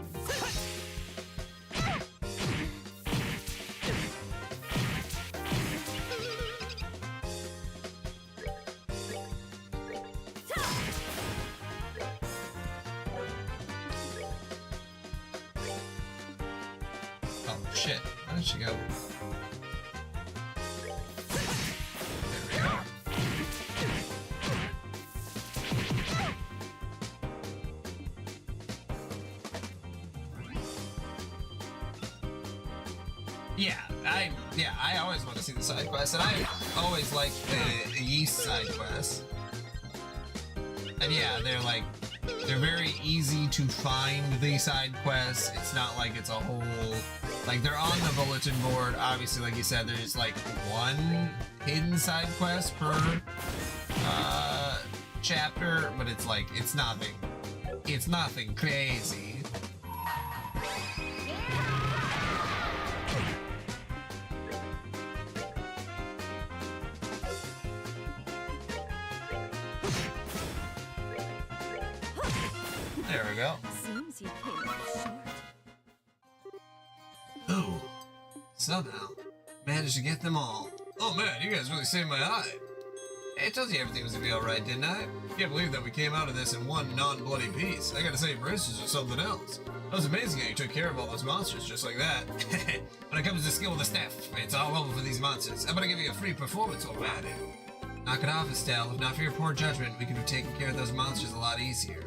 Oh, shit. Where did she go? There we go. I always want to see the side quests, and I always like the yeast side quests. And yeah, they're very easy to find, the side quests. It's not like it's a whole, like, they're on the bulletin board. Obviously, like you said, there's like one hidden side quest per chapter, but it's like, it's nothing crazy. There we go. Seems you came up short. Ooh. Somehow managed to get them all. Oh man, you guys really saved my eye. Hey, I told you everything was gonna be alright, didn't I? Can't believe that we came out of this in one non-bloody piece. I gotta say, Bristles or something else. That was amazing how you took care of all those monsters just like that. When it comes to skill with the staff, it's all over for these monsters. I'm gonna give you a free performance while we're at it. Knock it off, Estelle. If not for your poor judgment, we could have taken care of those monsters a lot easier.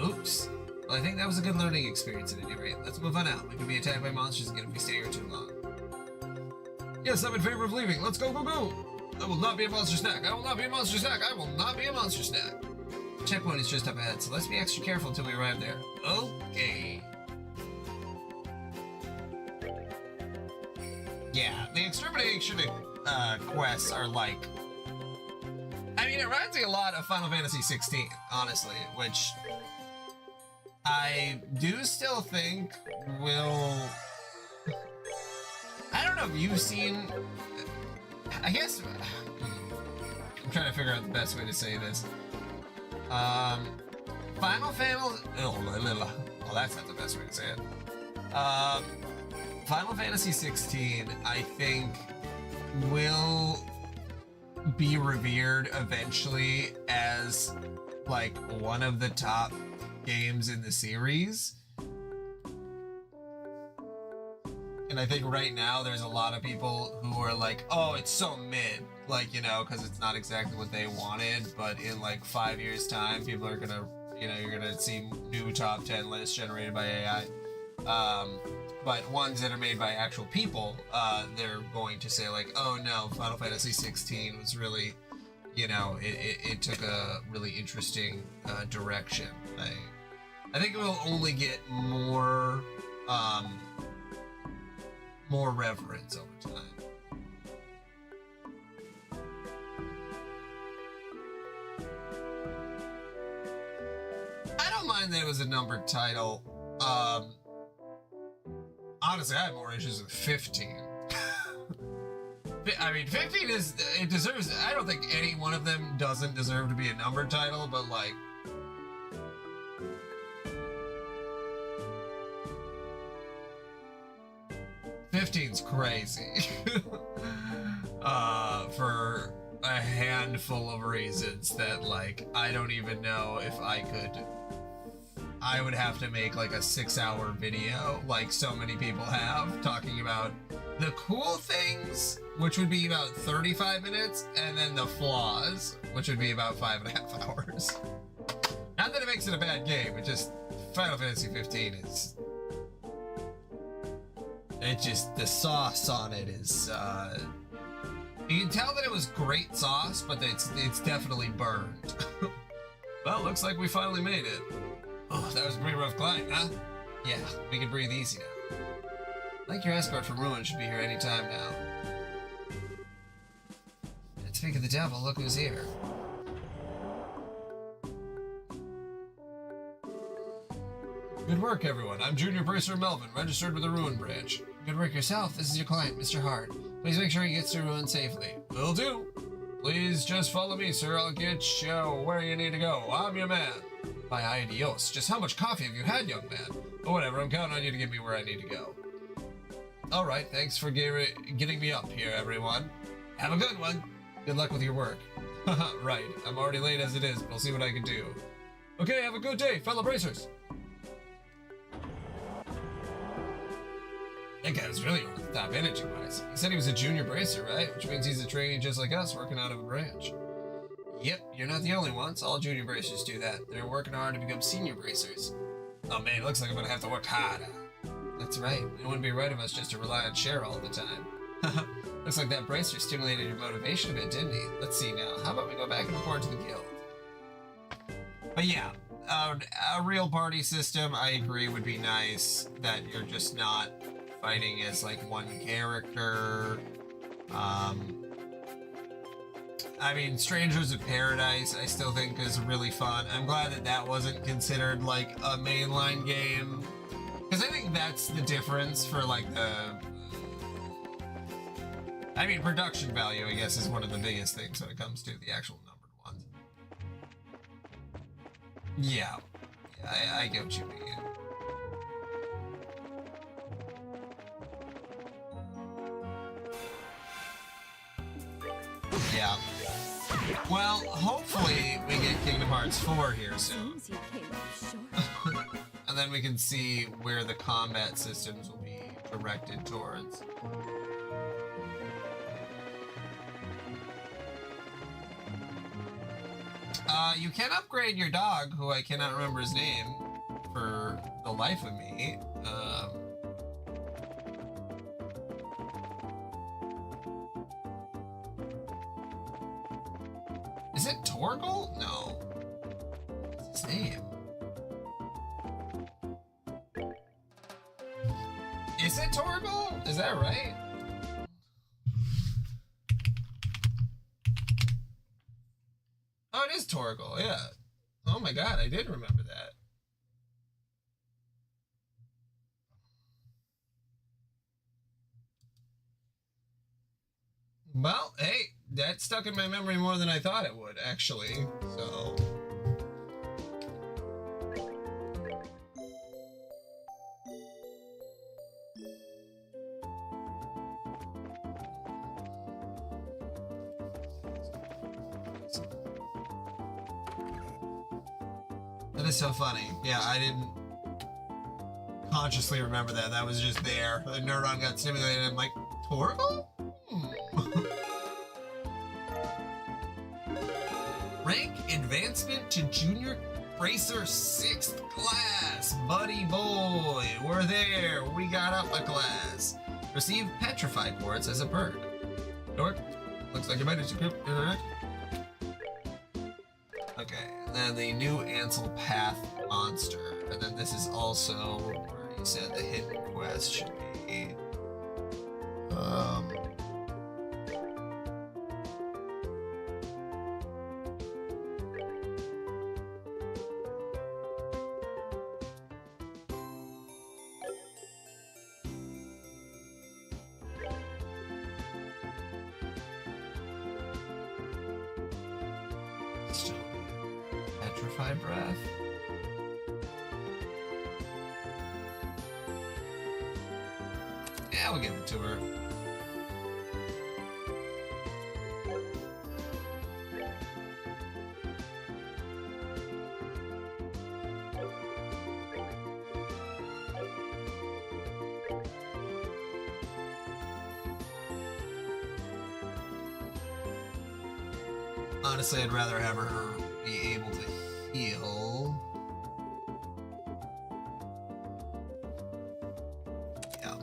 Oops. Well, I think that was a good learning experience at any rate. Let's move on out. We could be attacked by monsters again if we stay here too long. Yes, I'm in favor of leaving. Let's go, go, go! I will not be a monster snack. I will not be a monster snack. I will not be a monster snack. The checkpoint is just up ahead, so let's be extra careful until we arrive there. Okay. Yeah, the extermination quests are like... I mean, it reminds me a lot of Final Fantasy 16, honestly, which I do still think will... I don't know if you've seen... I guess... I'm trying to figure out the best way to say this. Final Fantasy... Oh, that's not the best way to say it. Final Fantasy 16, I think, will be revered eventually as, like, one of the top games in the series. And I think right now there's a lot of people who are like, oh, it's so mid. Like, you know, because it's not exactly what they wanted. But in like 5 years' time, people are going to, you know, you're going to see new top 10 lists generated by AI. But ones that are made by actual people, they're going to say like, oh no, Final Fantasy 16 was really, you know, it took a really interesting direction. I think it will only get more reverence over time. I don't mind that it was a numbered title. Honestly, I had more issues with 15. I mean, 15 is, it deserves, I don't think any one of them doesn't deserve to be a numbered title, but like, '15's crazy. For a handful of reasons that, like, I don't even know if I could. I would have to make like a 6-hour video, like so many people have, talking about the cool things, which would be about 35 minutes, and then the flaws, which would be about 5.5 hours. Not that it makes it a bad game, it just, Final Fantasy 15 is, it just, the sauce on it is, you can tell that it was great sauce, but it's definitely burned. Well, looks like we finally made it. Oh, that was a pretty rough climb, huh? Yeah, we can breathe easy now. Like your escort from Ruin should be here any time now. And speak of the devil, look who's here. Good work, everyone. I'm Junior Bracer Melvin, registered with the Ruin branch. Good work yourself. This is your client, Mr. Hart. Please make sure he gets to Ruin safely. Will do. Please just follow me, sir. I'll get you where you need to go. I'm your man. By adios. Just how much coffee have you had, young man? But whatever, I'm counting on you to get me where I need to go. Alright, thanks for getting me up here, everyone. Have a good one. Good luck with your work. Haha, right. I'm already late as it is, but I'll see what I can do. Okay, have a good day, fellow bracers. That guy was really over the top energy-wise. He said he was a junior bracer, right? Which means he's a trainee just like us, working out of a branch. Yep, you're not the only ones. All junior bracers do that. They're working hard to become senior bracers. Oh man, it looks like I'm gonna have to work harder. That's right. It wouldn't be right of us just to rely on Cher all the time. Looks like that bracer stimulated your motivation a bit, didn't he? Let's see now. How about we go back and report to the guild? But yeah, a real party system, I agree, would be nice. That you're just not fighting as like one character. I mean, Strangers of Paradise, I still think is really fun. I'm glad that that wasn't considered like a mainline game, because I think that's the difference for like the, I mean, production value, I guess, is one of the biggest things when it comes to the actual numbered ones. Yeah, I get what you mean. Yeah. Well, hopefully we get Kingdom Hearts 4 here soon. Seems you came up short. And then we can see where the combat systems will be directed towards. You can upgrade your dog, who I cannot remember his name for the life of me. Is it Torgal? No. What's his name? Is it Torgal? Is that right? Oh, it is Torgal, yeah. Oh my god, I did remember that. Well, hey, that stuck in my memory more than I thought it would, actually, so... That is so funny. Yeah, I didn't consciously remember that. That was just there. The neuron got stimulated and I'm like, Torgal? Rank advancement to Junior Bracer 6th class. Buddy boy, we're there. We got up a class. Receive Petrified Quartz as a perk. Dork, looks like you might have equipped. Okay, and then the new Ansel Path monster. And then this is also where you said the hidden quest should be. Still petrified breath. Yeah, we'll give it to her. Honestly, I'd rather have her be able to heal. Yeah.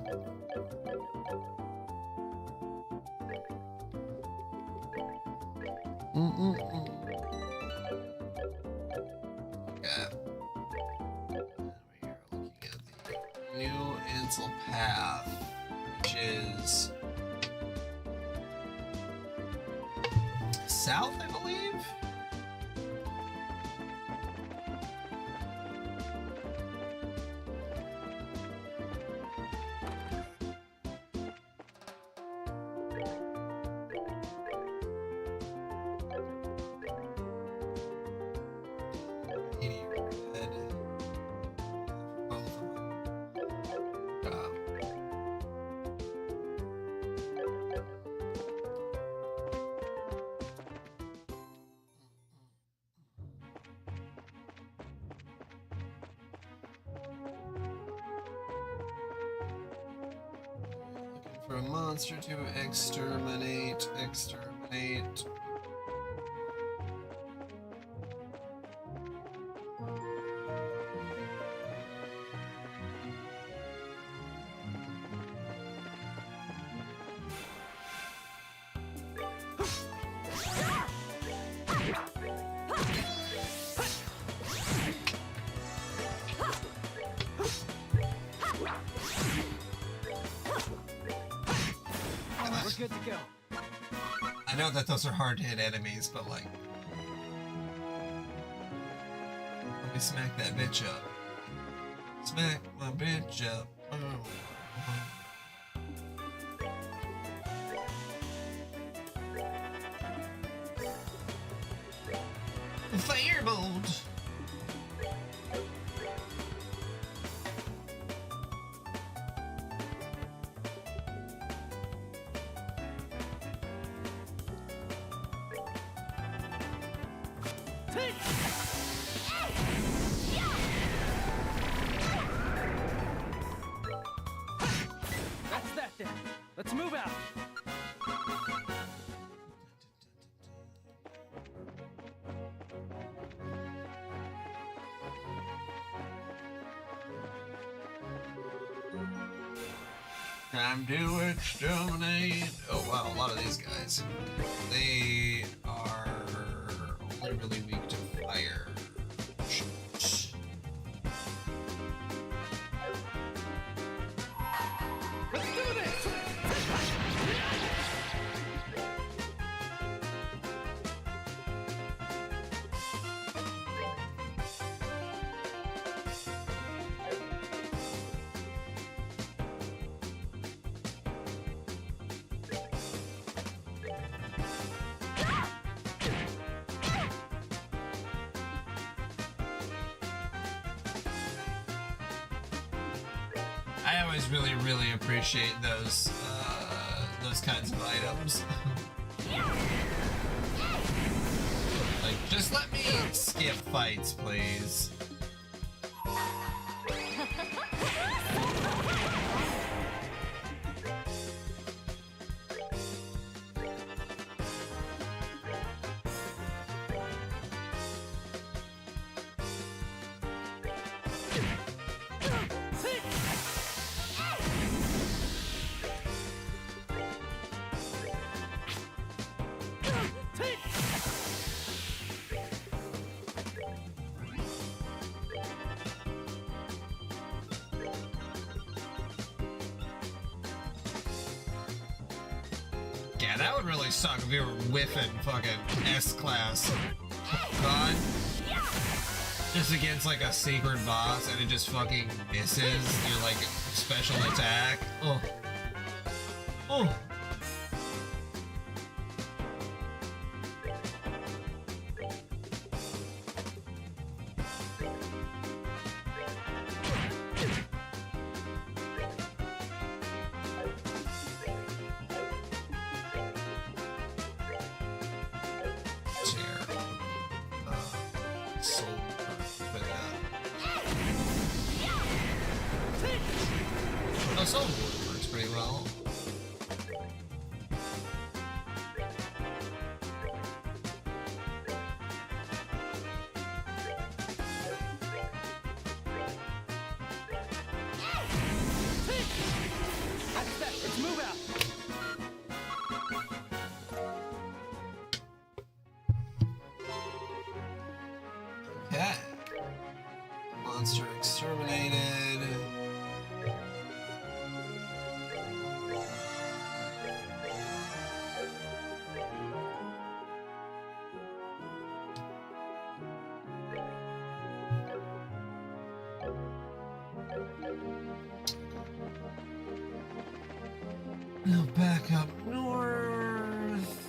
Okay. We're looking at the new Ansel path, which is south, I believe. For a monster to exterminate. We're good to go. I know that those are hard to hit enemies, but like, let me smack that bitch up. Smack my bitch up. Firebolt. That's that then. Let's move out. Time to exterminate. Oh wow, a lot of these guys. They are only really weak to fire. Let's do this. I always really appreciate those kinds of items. Like, just let me skip fights, please. Yeah, that would really suck if you were whiffing fucking S-class. God. Just against like a secret boss and it just fucking misses your like special attack. Oh. Oh. Soul Board works pretty well. That's that. Let's move out. Okay. Monster exterminated. Now back up north.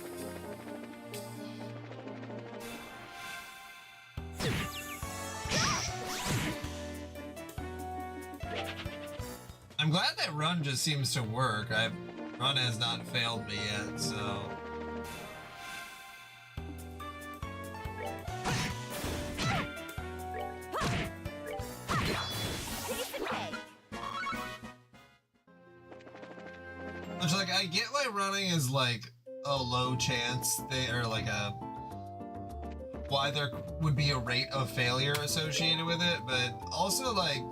I'm glad that run just seems to work. Run has not failed me yet, so. Which, like, I get why running is like a low chance thing, or like why there would be a rate of failure associated with it, but also like,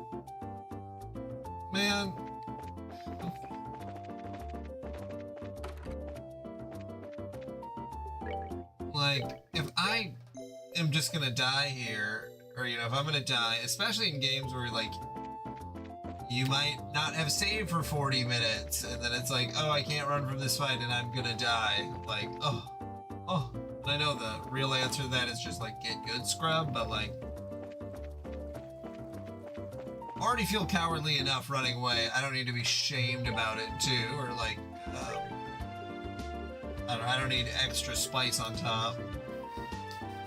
man, like, if I am just gonna die here, or if I'm gonna die, especially in games where like you might not have saved for 40 minutes, and then it's like, oh, I can't run from this fight and I'm gonna die. Like, oh. And I know the real answer to that is just like, get good, scrub, but like, already feel cowardly enough running away. I don't need to be shamed about it too, or like, I don't need extra spice on top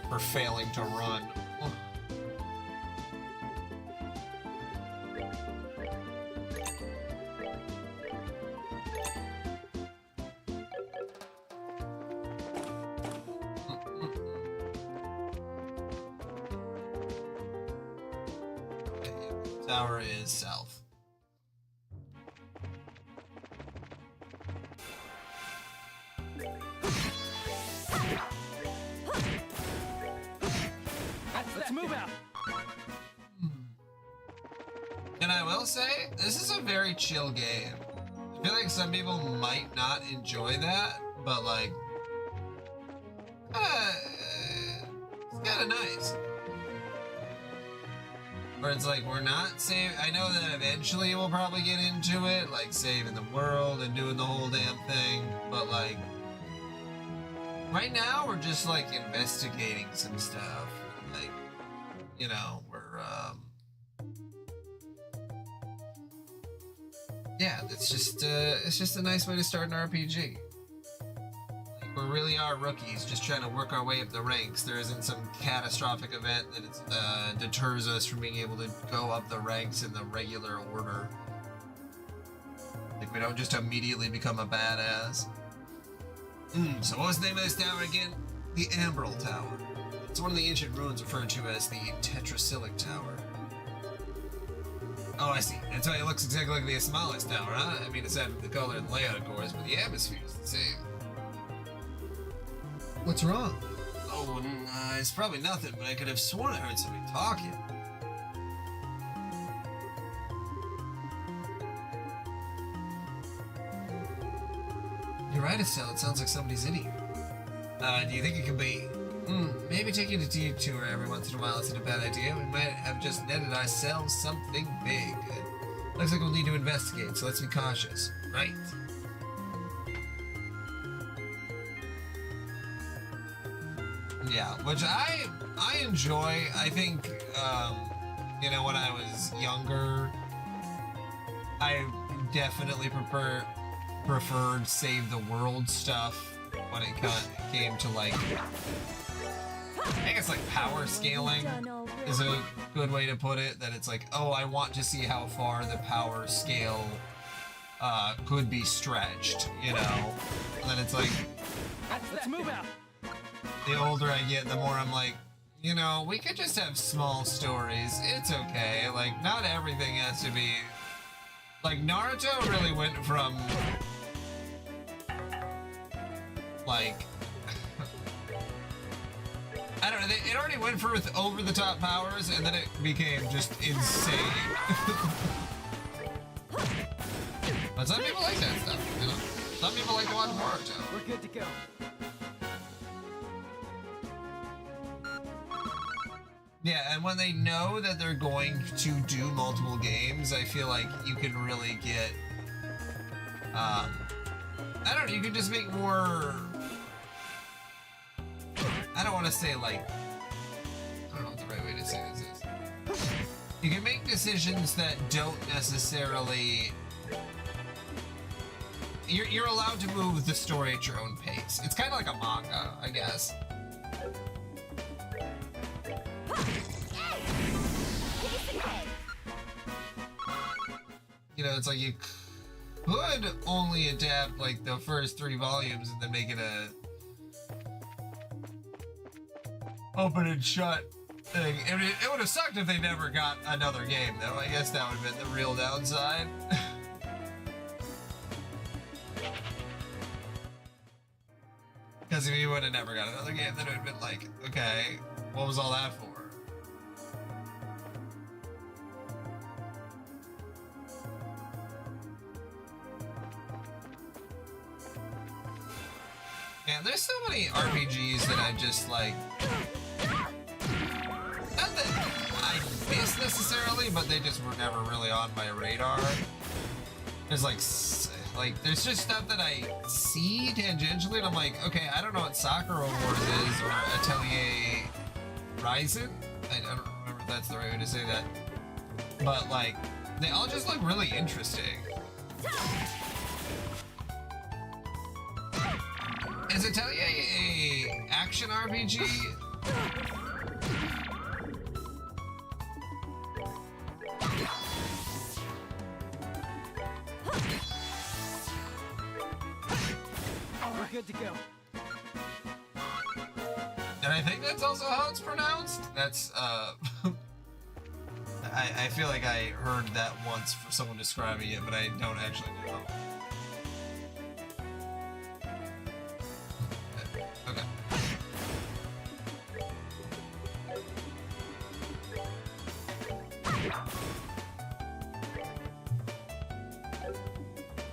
for failing to run. Ugh. Tower is south. Let's move out. And I will say, this is a very chill game. I feel like some people might not enjoy that, but like, it's kind of nice. Where it's like, we're not saving. I know that eventually we'll probably get into it, like saving the world and doing the whole damn thing, but like, right now we're just like investigating some stuff. Like, we're, yeah, it's just a nice way to start an RPG. We really are rookies, just trying to work our way up the ranks. There isn't some catastrophic event that deters us from being able to go up the ranks in the regular order. Like, we don't just immediately become a badass. So what was the name of this tower again? The Ambral Tower. It's one of the ancient ruins referred to as the Tetrasilic Tower. Oh, I see. That's why it looks exactly like the Asmalis Tower, huh? I mean, aside from the color and layout, of course, but the atmosphere is the same. What's wrong? Oh, it's probably nothing, but I could have sworn I heard somebody talking. You're right, Estelle. It sounds like somebody's in here. Do you think it could be? Maybe taking a detour every once in a while isn't a bad idea. We might have just netted ourselves something big. Looks like we'll need to investigate, so let's be cautious. Right. Yeah, which I enjoy. I think, when I was younger, I definitely preferred save the world stuff when it came to like, I guess like power scaling is a good way to put it. That it's like, oh, I want to see how far the power scale could be stretched, And then it's like, Let's move out. the older I get, the more I'm like, we could just have small stories. It's okay. Like, not everything has to be Like, Naruto really went from, like, I don't know, it already went for with over-the-top powers, and then it became just insane. But some people like that stuff, you know? Some people like to watch Naruto. We're good to go. Yeah, and when they know that they're going to do multiple games, I feel like you can really get, I don't know, you can just make more, I don't want to say like, I don't know what the right way to say this is. You can make decisions that don't necessarily, you're allowed to move the story at your own pace. It's kind of like a manga, I guess. You know, it's like you could only adapt like the first 3 volumes and then make it a open and shut thing. It would have sucked if they never got another game, though. I guess that would have been the real downside. Because if you would have never got another game, then it would have been like, okay, what was all that for? Man, there's so many RPGs that I just like, not that I miss necessarily, but they just were never really on my radar. There's like there's just stuff that I see tangentially and I'm like, okay, I don't know what Sakura Wars is or Atelier Ryzen. I don't remember if that's the right way to say that. But like, they all just look really interesting. Is Atelier a action RPG? We're good to go. And I think that's also how it's pronounced. That's I feel like I heard that once for someone describing it, but I don't actually know. Okay.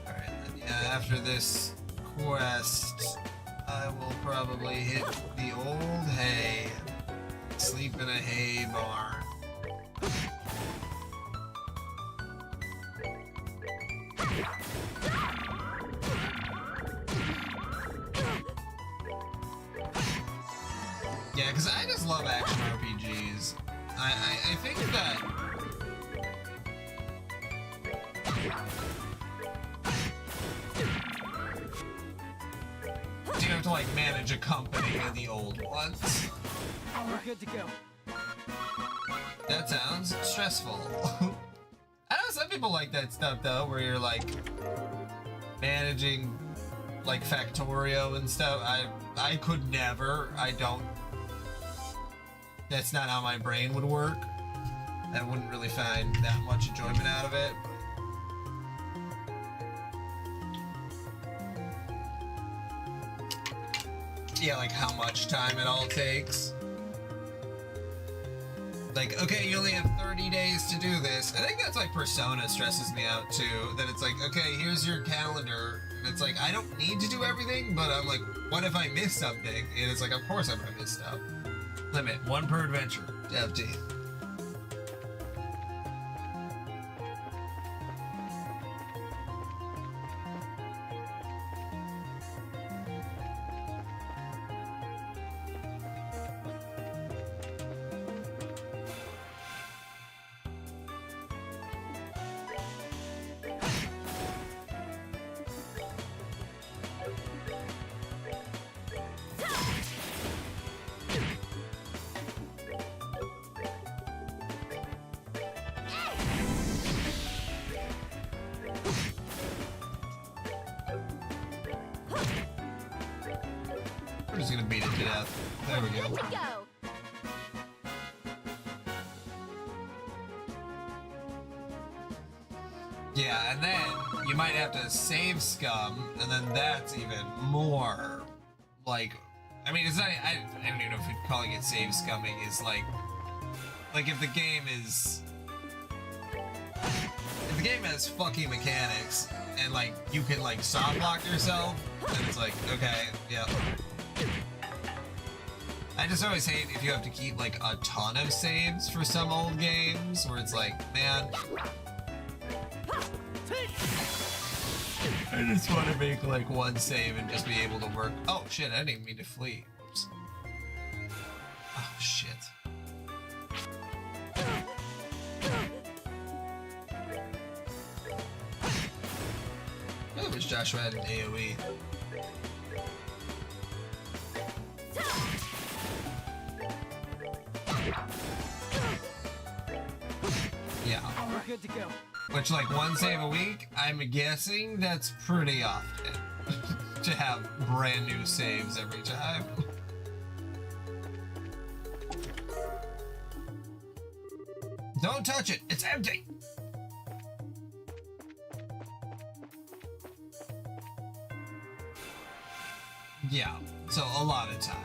Alright, then yeah, after this quest, I will probably hit the old hay, sleep in a hay barn. Yeah, because I just love action RPGs. I think that you have to like manage a company in the old ones. We're good to go. That sounds stressful. I know some people like that stuff though, where you're like managing like Factorio and stuff. I could never. I don't. That's not how my brain would work. I wouldn't really find that much enjoyment out of it. Yeah, like how much time it all takes. Like, okay, you only have 30 days to do this. I think that's like Persona stresses me out too. That it's like, okay, here's your calendar. And it's like, I don't need to do everything, but I'm like, what if I miss something? And it's like, of course I'm gonna miss stuff. Limit, 1 per adventure. FT. We're just gonna beat it to death. There we go. Good to go. Yeah, and then you might have to save scum, and then that's even more like, I mean, it's not, I don't even know if calling it save scumming is like if the game is, if the game has fucking mechanics and like you can like soft lock yourself, then it's like, okay, yeah. I just always hate if you have to keep like a ton of saves for some old games where it's like, man, I just want to make like one save and just be able to work. Oh shit, I didn't even mean to flee. Oops. Oh shit. I wish Joshua had an AoE. Yeah. We're good to go. Which, like, one save a week, I'm guessing that's pretty often to have brand new saves every time. Don't touch it, it's empty! Yeah, so a lot of time.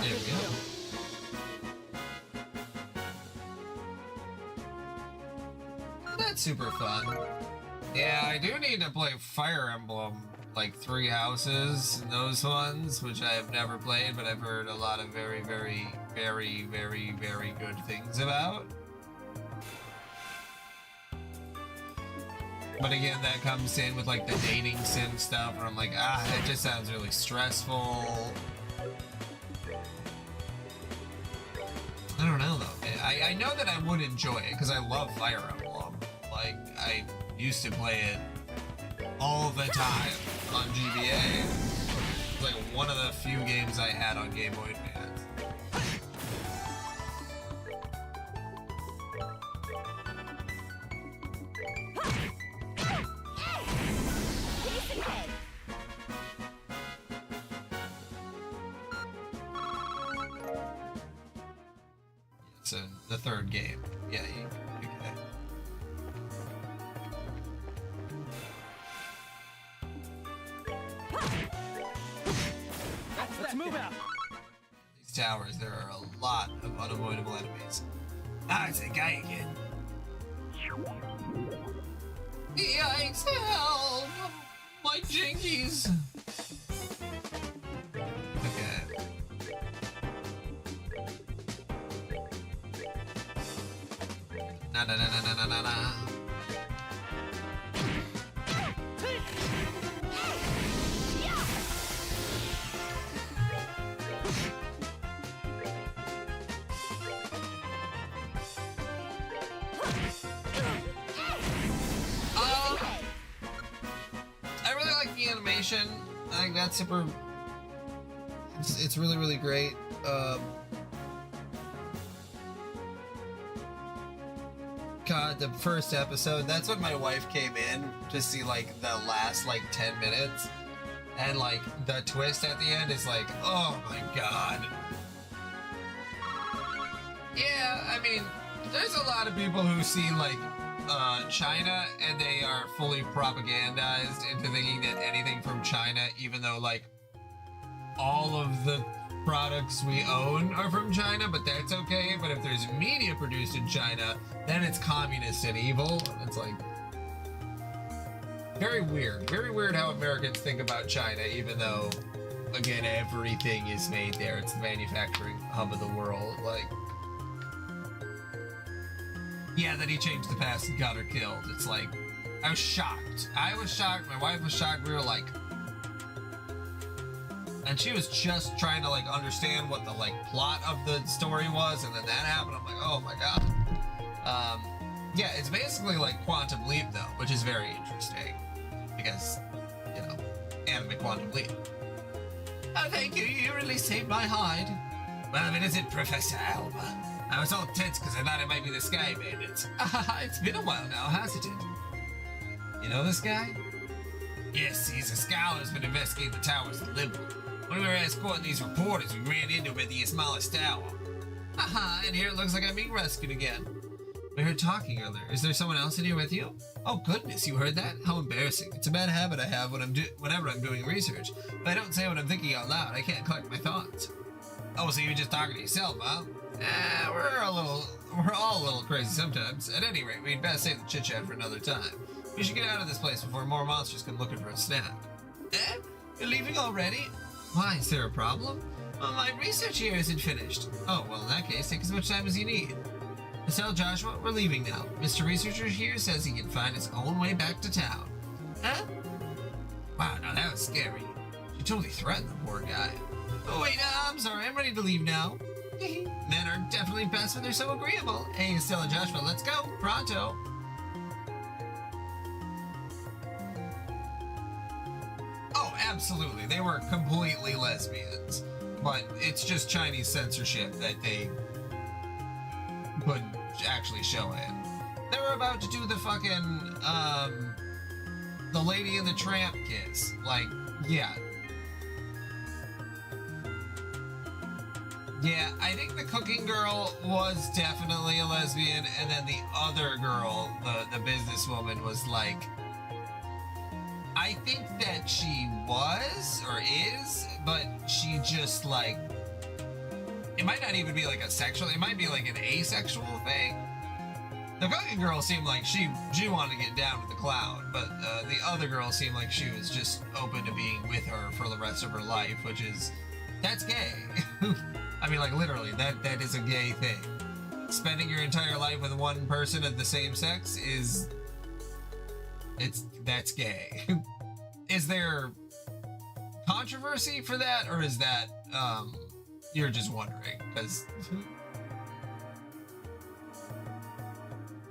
There we go. That's super fun. Yeah, I do need to play Fire Emblem, like 3 Houses and those ones, which I have never played, but I've heard a lot of very, very, very, very, very good things about. But again, that comes in with like the dating sim stuff, where I'm like, it just sounds really stressful. I don't know though. I know that I would enjoy it because I love Fire Emblem. Like, I used to play it all the time on GBA. It's like one of the few games I had on Game Boy Advance. So the third game, yeah. Okay. Let's move out. These towers, there are a lot of unavoidable enemies. It's a guy again. Yikes! Help! My jinkies! Okay. Na na na na na na na na. I really like the animation. I think that's super. It's really, really great. God, the first episode, that's when my wife came in to see like the last like 10 minutes. And like the twist at the end is like, oh my god. Yeah, I mean, there's a lot of people who see like China and they are fully propagandized into thinking that anything from China, even though like all of the products we own are from China, but that's okay. But if there's media produced in China, then it's communist and evil. And it's like, Very weird. Very weird how Americans think about China, even though, again, everything is made there. It's the manufacturing hub of the world. Like, yeah, that he changed the past and got her killed. It's like, I was shocked. I was shocked. My wife was shocked. We were like, and she was just trying to like understand what the like plot of the story was, and then that happened. I'm like, oh my god. Yeah, it's basically like Quantum Leap though, which is very interesting because, you know, anime Quantum Leap. Oh, thank you. You really saved my hide. Well, it isn't Professor Alba. I was all tense because I thought it might be the Sky Bandits. It's been a while now, hasn't it? You know this guy? Yes, he's a scholar who's been investigating the towers of Liberal. When we were escorting these reporters, we ran into him at the Ismalis Tower. And here it looks like I'm being rescued again. We heard talking earlier. Is there someone else in here with you? Oh goodness, you heard that? How embarrassing. It's a bad habit I have whenever I'm doing research. If I don't say what I'm thinking out loud, I can't collect my thoughts. Oh, so you're just talking to yourself, huh? We're all a little crazy sometimes. At any rate, we'd best save the chit-chat for another time. We should get out of this place before more monsters come looking for a snack. You're leaving already? Why, is there a problem? Well, my research here isn't finished. Oh, well, in that case, take as much time as you need. Tell Joshua, we're leaving now. Mr. Researcher here says he can find his own way back to town. Huh? Wow, now that was scary. She totally threatened the poor guy. Oh, wait, I'm sorry, I'm ready to leave now. Men are definitely best when they're so agreeable. Hey, Estelle and Joshua, let's go. Pronto. Oh, absolutely. They were completely lesbians. But it's just Chinese censorship that they couldn't actually show it. They were about to do the fucking, the Lady and the Tramp kiss. Like, yeah. Yeah, I think the cooking girl was definitely a lesbian, and then the other girl, the businesswoman, was like, I think that she was, or is, but she just, like, it might not even be like a sexual, it might be like an asexual thing. The cooking girl seemed like she wanted to get down with the clown, but the other girl seemed like she was just open to being with her for the rest of her life, which is, that's gay. I mean, like, literally, that is a gay thing. Spending your entire life with one person of the same sex that's gay. Is there controversy for that, or is that, you're just wondering? Because,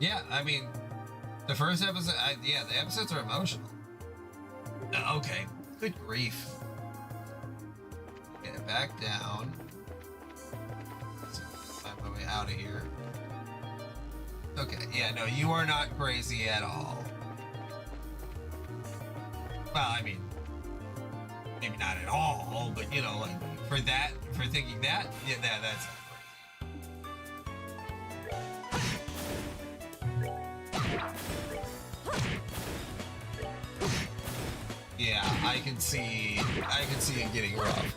yeah, I mean, the first episode, yeah, the episodes are emotional. Okay, good grief. Get back down. Find my way out of here. Okay, yeah, no, you are not crazy at all. Well, I mean, maybe not at all, but, you know, like, for thinking that, yeah, that's yeah, I can see it getting rough.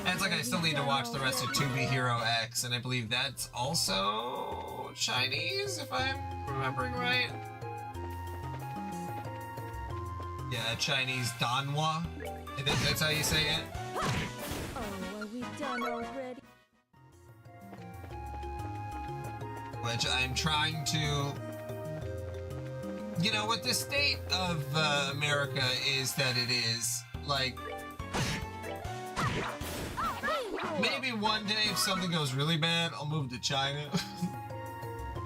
And it's like I still need to watch the rest of To Be Hero X, and I believe that's also Chinese, if I'm remembering right. Yeah, Chinese Danhua. I think that's how you say it. Oh, are we done already? Which I'm trying to... You know, what the state of America is that it is, like... Maybe one day if something goes really bad, I'll move to China.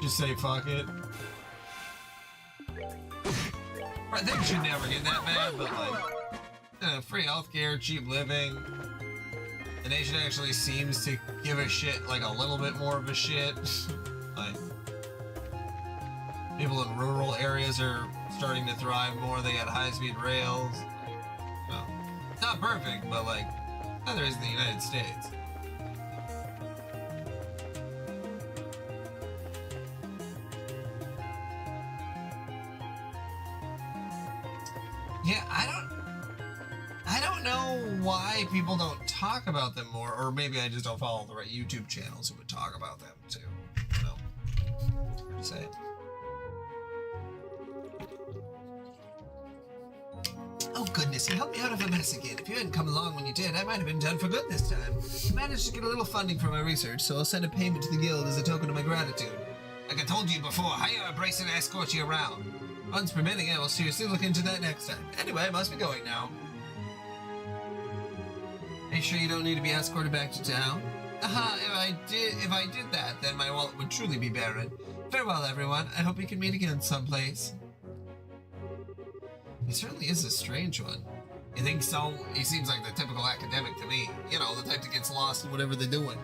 Just say fuck it. I think it should never get that bad, but like, free healthcare, cheap living. The nation actually seems to give a shit, like a little bit more of a shit. Like, people in rural areas are starting to thrive more. They got high-speed rails. Well, it's not perfect, but like, neither is the United States. Yeah, I don't know why people don't talk about them more, or maybe I just don't follow the right YouTube channels who would talk about them too. I don't know. It's hard to say. goodness, he helped me out of a mess again. If you hadn't come along when you did, I might have been done for good this time. I managed to get a little funding for my research, so I'll send a payment to the guild as a token of my gratitude. Like I told you before, hire a bracelet to escort you around. Funds permitting, I will seriously look into that next time. Anyway, I must be going now. Are you sure you don't need to be escorted back to town? Aha, if I did that, then my wallet would truly be barren. Farewell, everyone. I hope we can meet again someplace. He certainly is a strange one. You think so? He seems like the typical academic to me. You know, the type that gets lost in whatever they're doing.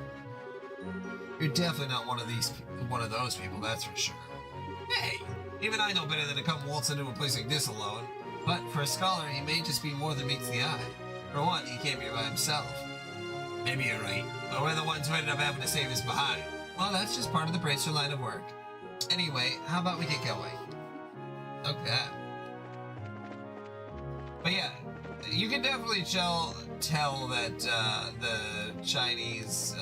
You're definitely not one of those people, that's for sure. Hey, even I know better than to come waltz into a place like this alone. But for a scholar, he may just be more than meets the eye. For one, he came here by himself. Maybe you're right, but we're the ones who ended up having to save us behind. Well, that's just part of the bracer line of work. Anyway, how about we get going? Okay. But yeah, you can definitely tell that the Chinese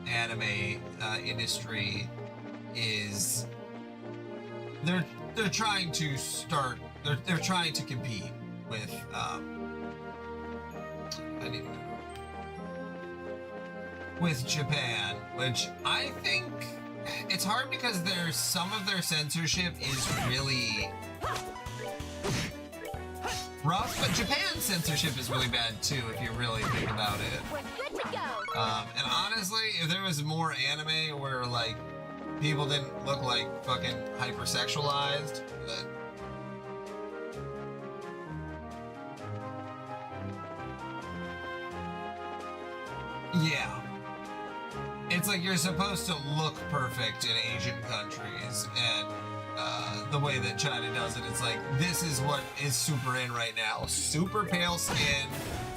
anime industry is they're trying to start they're trying to compete with with Japan, which I think it's hard because some of their censorship is really rough, but Japan's censorship is really bad too if you really think about it. We're good to go. And honestly, if there was more anime where like people didn't look like fucking hypersexualized, then yeah. It's like you're supposed to look perfect in Asian countries, and the way that China does it, it's like, this is what is super in right now. Super pale skin,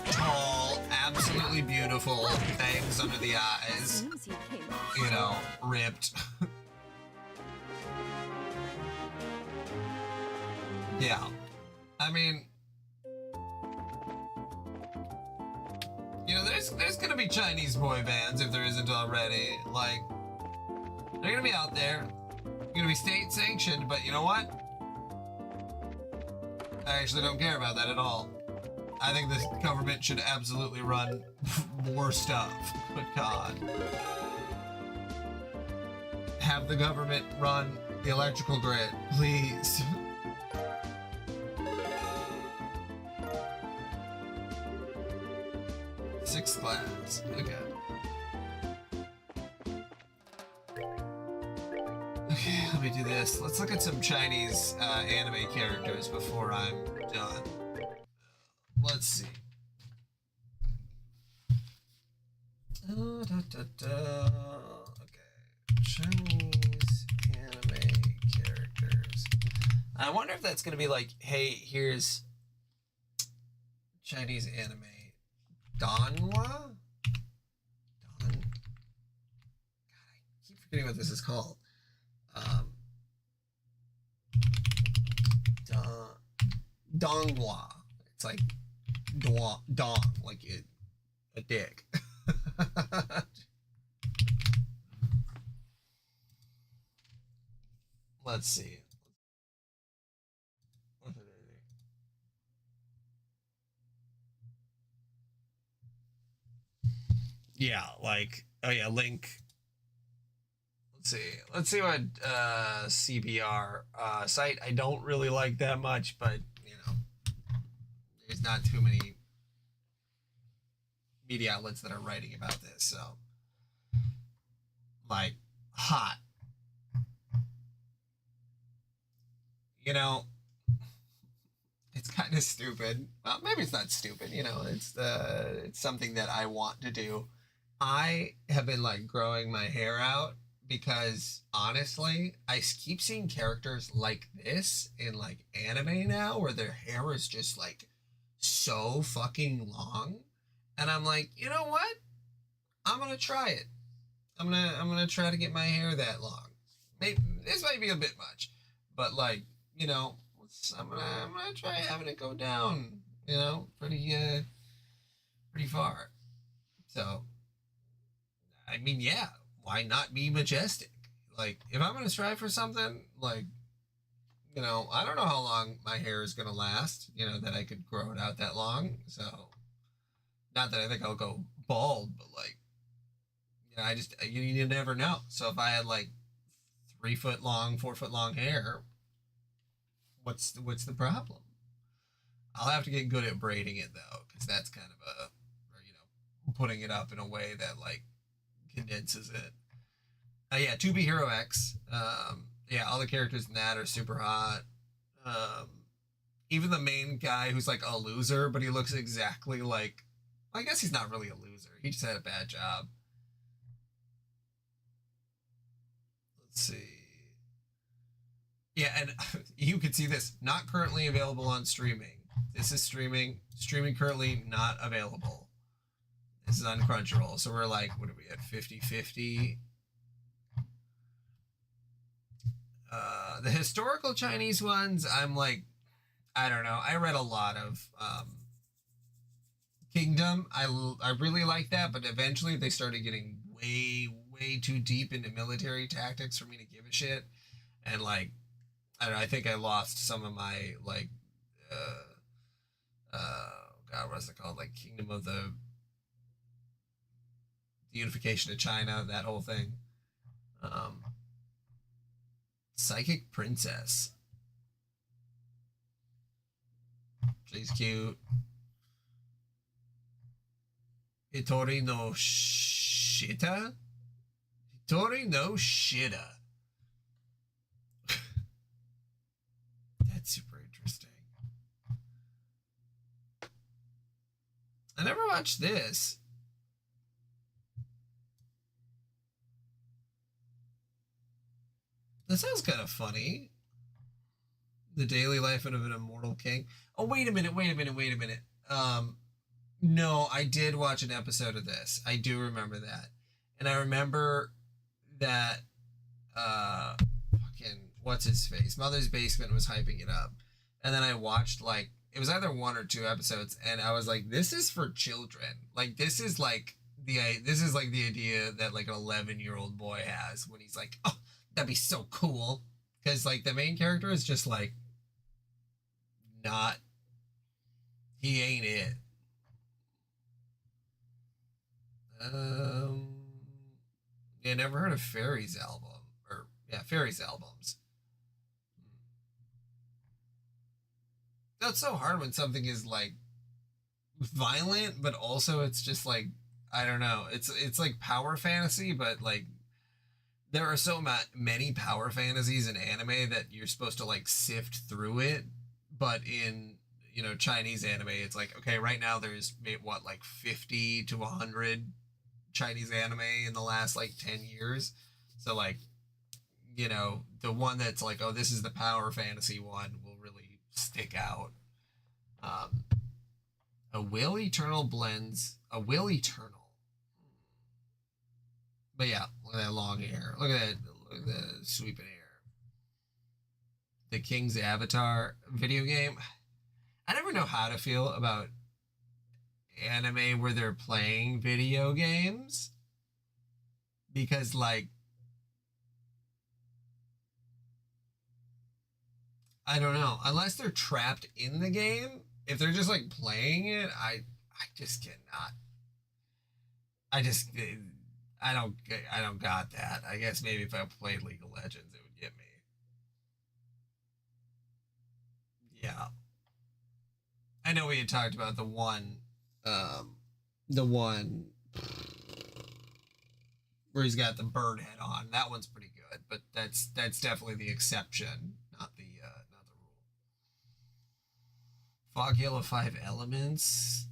tall, absolutely beautiful, fangs under the eyes, Seems you came up you know, ripped. Yeah. I mean, you know, there's gonna be Chinese boy bands if there isn't already. Like, they're gonna be out there. They're gonna be state sanctioned, but you know what? I actually don't care about that at all. I think the government should absolutely run more stuff. But God. Have the government run the electrical grid, please. Sixth class. Okay. Okay, let me do this. Let's look at some Chinese anime characters before I'm done. Let's see. Okay. Chinese anime characters. I wonder if that's gonna be like, hey, here's Chinese anime. Donghua? God, I keep forgetting what this is called. Donghua. It's like dong, like a dick. Let's see. Yeah, like, oh yeah, Link. Let's see what CBR site I don't really like that much, but you know, there's not too many media outlets that are writing about this, so like hot. You know, it's kind of stupid. Well, maybe it's not stupid, you know, it's something that I want to do. I have been like growing my hair out because honestly, I keep seeing characters like this in like anime now where their hair is just like so fucking long. And I'm like, you know what? I'm gonna try it. I'm gonna try to get my hair that long. Maybe this might be a bit much, but like, you know, I'm gonna try having it go down, you know, pretty far. So I mean, yeah, why not be majestic? Like, if I'm gonna strive for something, like, you know, I don't know how long my hair is gonna last. You know, that I could grow it out that long. So, not that I think I'll go bald, but like, you know, I just you never know. So if I had like 3 foot long, 4 foot long hair, what's the problem? I'll have to get good at braiding it though, because that's kind of a, or, you know, putting it up in a way that like condenses it. Yeah, To Be Hero X. Yeah, all the characters in that are super hot. Um, Even the main guy who's like a loser, but he looks exactly like. I guess he's not really a loser. He just had a bad job. Let's see. Yeah, and you can see this. Not currently available on streaming. This is streaming. Streaming currently not available. This is on Crunchyroll. So we're like, what are we at? 50-50. The historical Chinese ones, I'm like, I don't know. I read a lot of Kingdom. I really like that, but eventually they started getting way too deep into military tactics for me to give a shit. And like, I don't know, I think I lost some of my like God, what's it called? Like Kingdom of the Unification of China, that whole thing. Psychic Princess. She's cute. Hitori no Shita? Hitori no Shita. That's super interesting. I never watched this. That sounds kind of funny. The daily life of an immortal king. Oh, wait a minute. No, I did watch an episode of this. I do remember that. And I remember that fucking what's his face? Mother's Basement was hyping it up. And then I watched like it was either 1 or 2 episodes and I was like, this is for children. Like this is like the idea that like an 11-year-old boy has when he's like, oh, that'd be so cool. Because like the main character is just like not, he ain't it. Yeah, never heard of Fairy's album. Or yeah, Fairy's albums. That's so hard when something is like violent, but also it's just like, I don't know. It's like power fantasy, but like there are so many power fantasies in anime that you're supposed to like sift through it. But in, you know, Chinese anime, it's like, okay, right now there's what, like 50 to 100 Chinese anime in the last like 10 years. So like, you know, the one that's like, oh, this is the power fantasy one will really stick out. A Will Eternal blends a Will Eternal. But yeah, look at that long hair. Look at that sweeping hair. The King's Avatar video game. I never know how to feel about anime where they're playing video games. Because like, I don't know. Unless they're trapped in the game, if they're just like playing it, I just cannot. I don't got that. I guess maybe if I played League of Legends, it would get me. Yeah. I know we had talked about the one where he's got the bird head on. That one's pretty good, but that's definitely the exception, not the rule. Fog Hill of 5 Elements.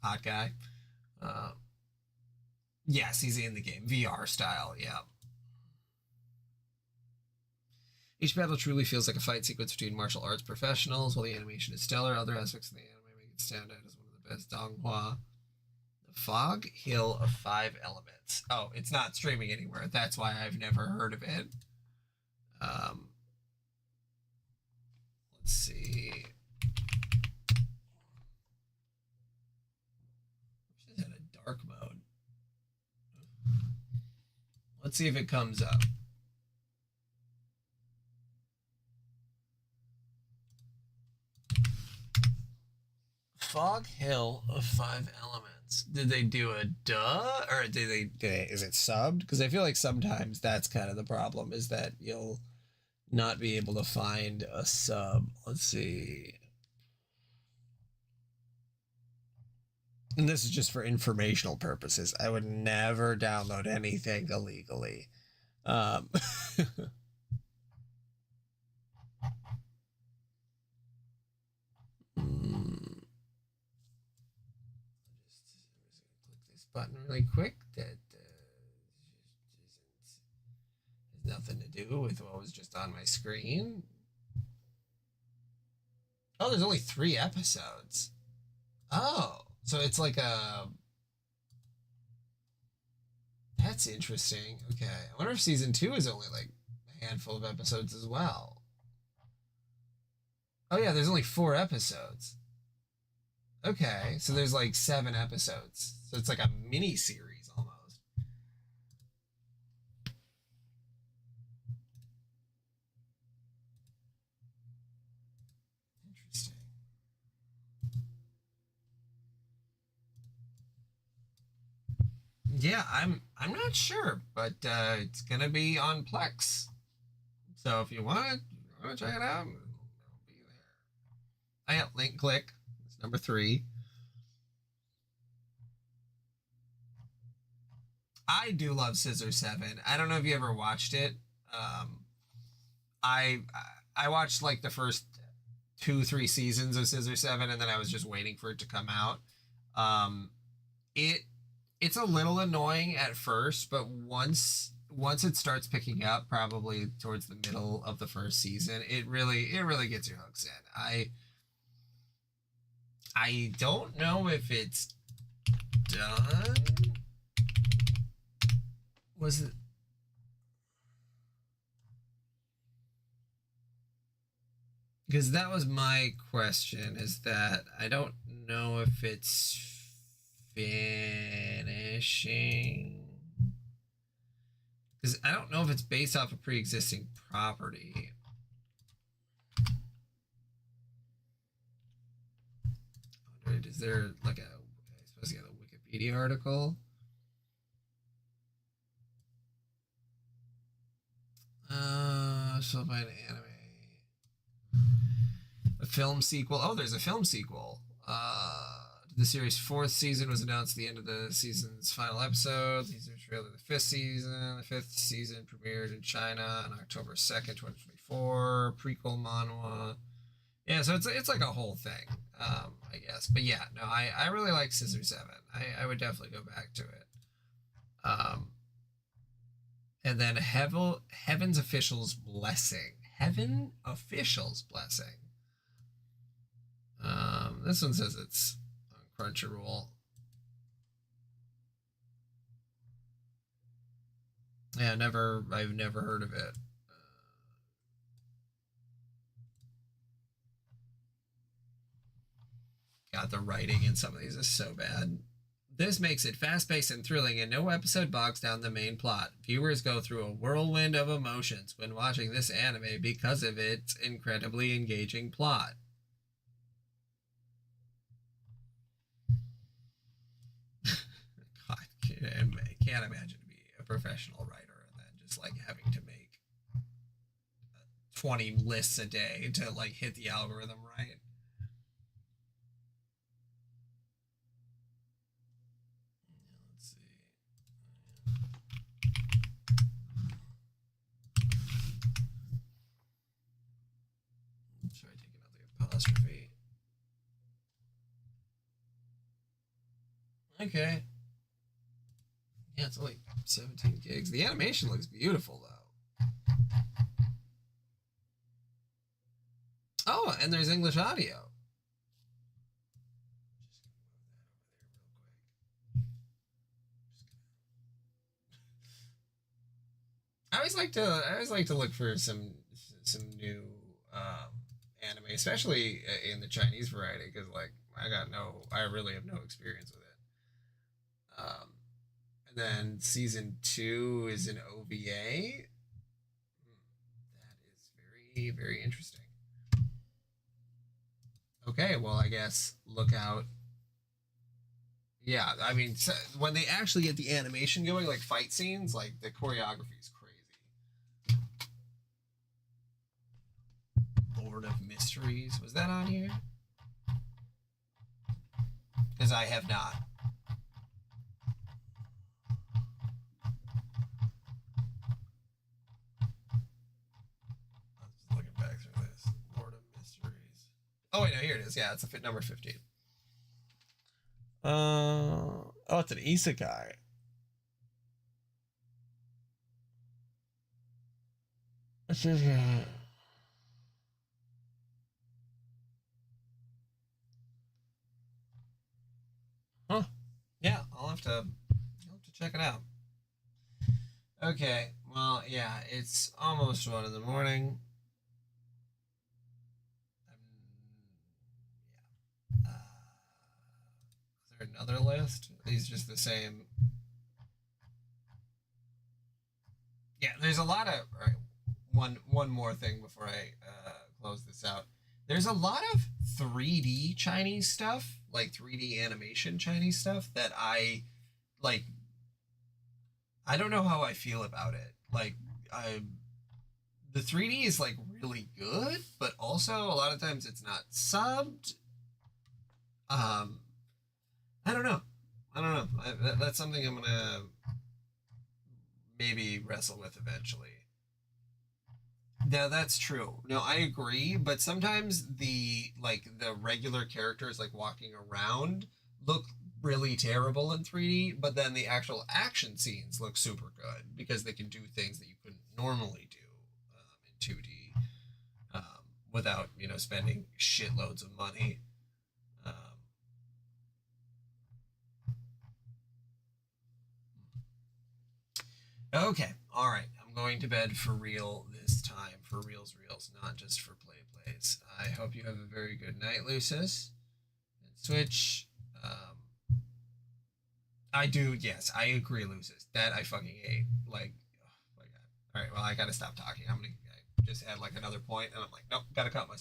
Hot guy. Yes, he's in the game. VR style, yeah. Each battle truly feels like a fight sequence between martial arts professionals, while the animation is stellar. Other aspects of the anime make it stand out as one of the best. Donghua. The Fog Hill of 5 Elements. Oh, it's not streaming anywhere. That's why I've never heard of it. Let's see. She's in a dark mode. Let's see if it comes up. Fog Hill of Five Elements. Did they do a duh, or is it subbed? Because I feel like sometimes that's kind of the problem, is that you'll not be able to find a sub. Let's see. And this is just for informational purposes. I would never download anything illegally. Just click this button really quick. That has nothing to do with what was just on my screen. Oh, there's only 3 episodes. Oh, so it's like a... That's interesting. Okay. I wonder if season 2 is only like a handful of episodes as well. Oh yeah, there's only 4 episodes. Okay, so there's like 7 episodes. So it's like a mini series almost. Interesting. Yeah, I'm not sure, but it's gonna be on Plex. So if you want to check it out, it'll be there. I got link click. It's number 3. I do love Scissor 7. I don't know if you ever watched it. I watched like the first 2-3 seasons of Scissor 7, and then I was just waiting for it to come out. It's a little annoying at first, but once it starts picking up, probably towards the middle of the first season, it really gets your hooks in. I don't know if it's done. Was it? Because that was my question, is that I don't know if it's finishing. Because I don't know if it's based off a pre-existing property. Is there like a, I suppose you have a Wikipedia article? So by an anime. A film sequel. Oh, there's a film sequel. The series' 4th season was announced at the end of the season's final episode. These are trailer of the 5th season. The 5th season premiered in China on October 2nd, 2024. Prequel manhwa. Yeah, so it's like a whole thing, I guess. But yeah, no, I really like Scissor 7. I would definitely go back to it. And then Heaven's Official's Blessing. Heaven Official's Blessing. This one says it's on Crunchyroll. Yeah, I've never heard of it. God, the writing in some of these is so bad. This makes it fast-paced and thrilling, and no episode bogs down the main plot. Viewers go through a whirlwind of emotions when watching this anime because of its incredibly engaging plot. God, I can't imagine to be a professional writer and then just like having to make 20 lists a day to like hit the algorithm right. Try taking out the apostrophe. Okay. Yeah, it's only 17 gigs. The animation looks beautiful, though. Oh, and there's English audio. I always like to look for some new anime, especially in the Chinese variety, because like I really have no experience with it. And then season 2 is an OVA. That is very, very interesting. Okay, well, I guess look out. Yeah, I mean, when they actually get the animation going, like fight scenes, like the choreography is crazy. Lord of Mysteries. Was that on here? Because I have not. I'm just looking back through this. Lord of Mysteries. Oh, wait, no, here it is. Yeah, it's a fit number 15. Oh, it's an isekai. This is huh? Yeah, I'll have to check it out. Okay, well, yeah, it's almost 1 in the morning. Yeah. Is there another list? Are these just the same? Yeah, there's a lot of. All right, one more thing before I close this out. There's a lot of 3D Chinese stuff, like 3D animation Chinese stuff that I like. I don't know how I feel about it. Like, I the 3D is like really good, but also a lot of times it's not subbed. Um, I don't know. I don't know. That's something I'm gonna maybe wrestle with eventually. Yeah, that's true. No, I agree, but sometimes the regular characters like walking around look really terrible in 3D, but then the actual action scenes look super good because they can do things that you couldn't normally do in 2D um, without spending shitloads of money. Um, okay, all right. I'm going to bed for real this time, for reals, not just for plays. I hope you have a very good night, Lucis. And Switch. I do, yes, I agree, Lucis. That I fucking hate. Like, oh my god. All right, well, I gotta stop talking. I just had like another point, and I'm like, nope, gotta cut myself.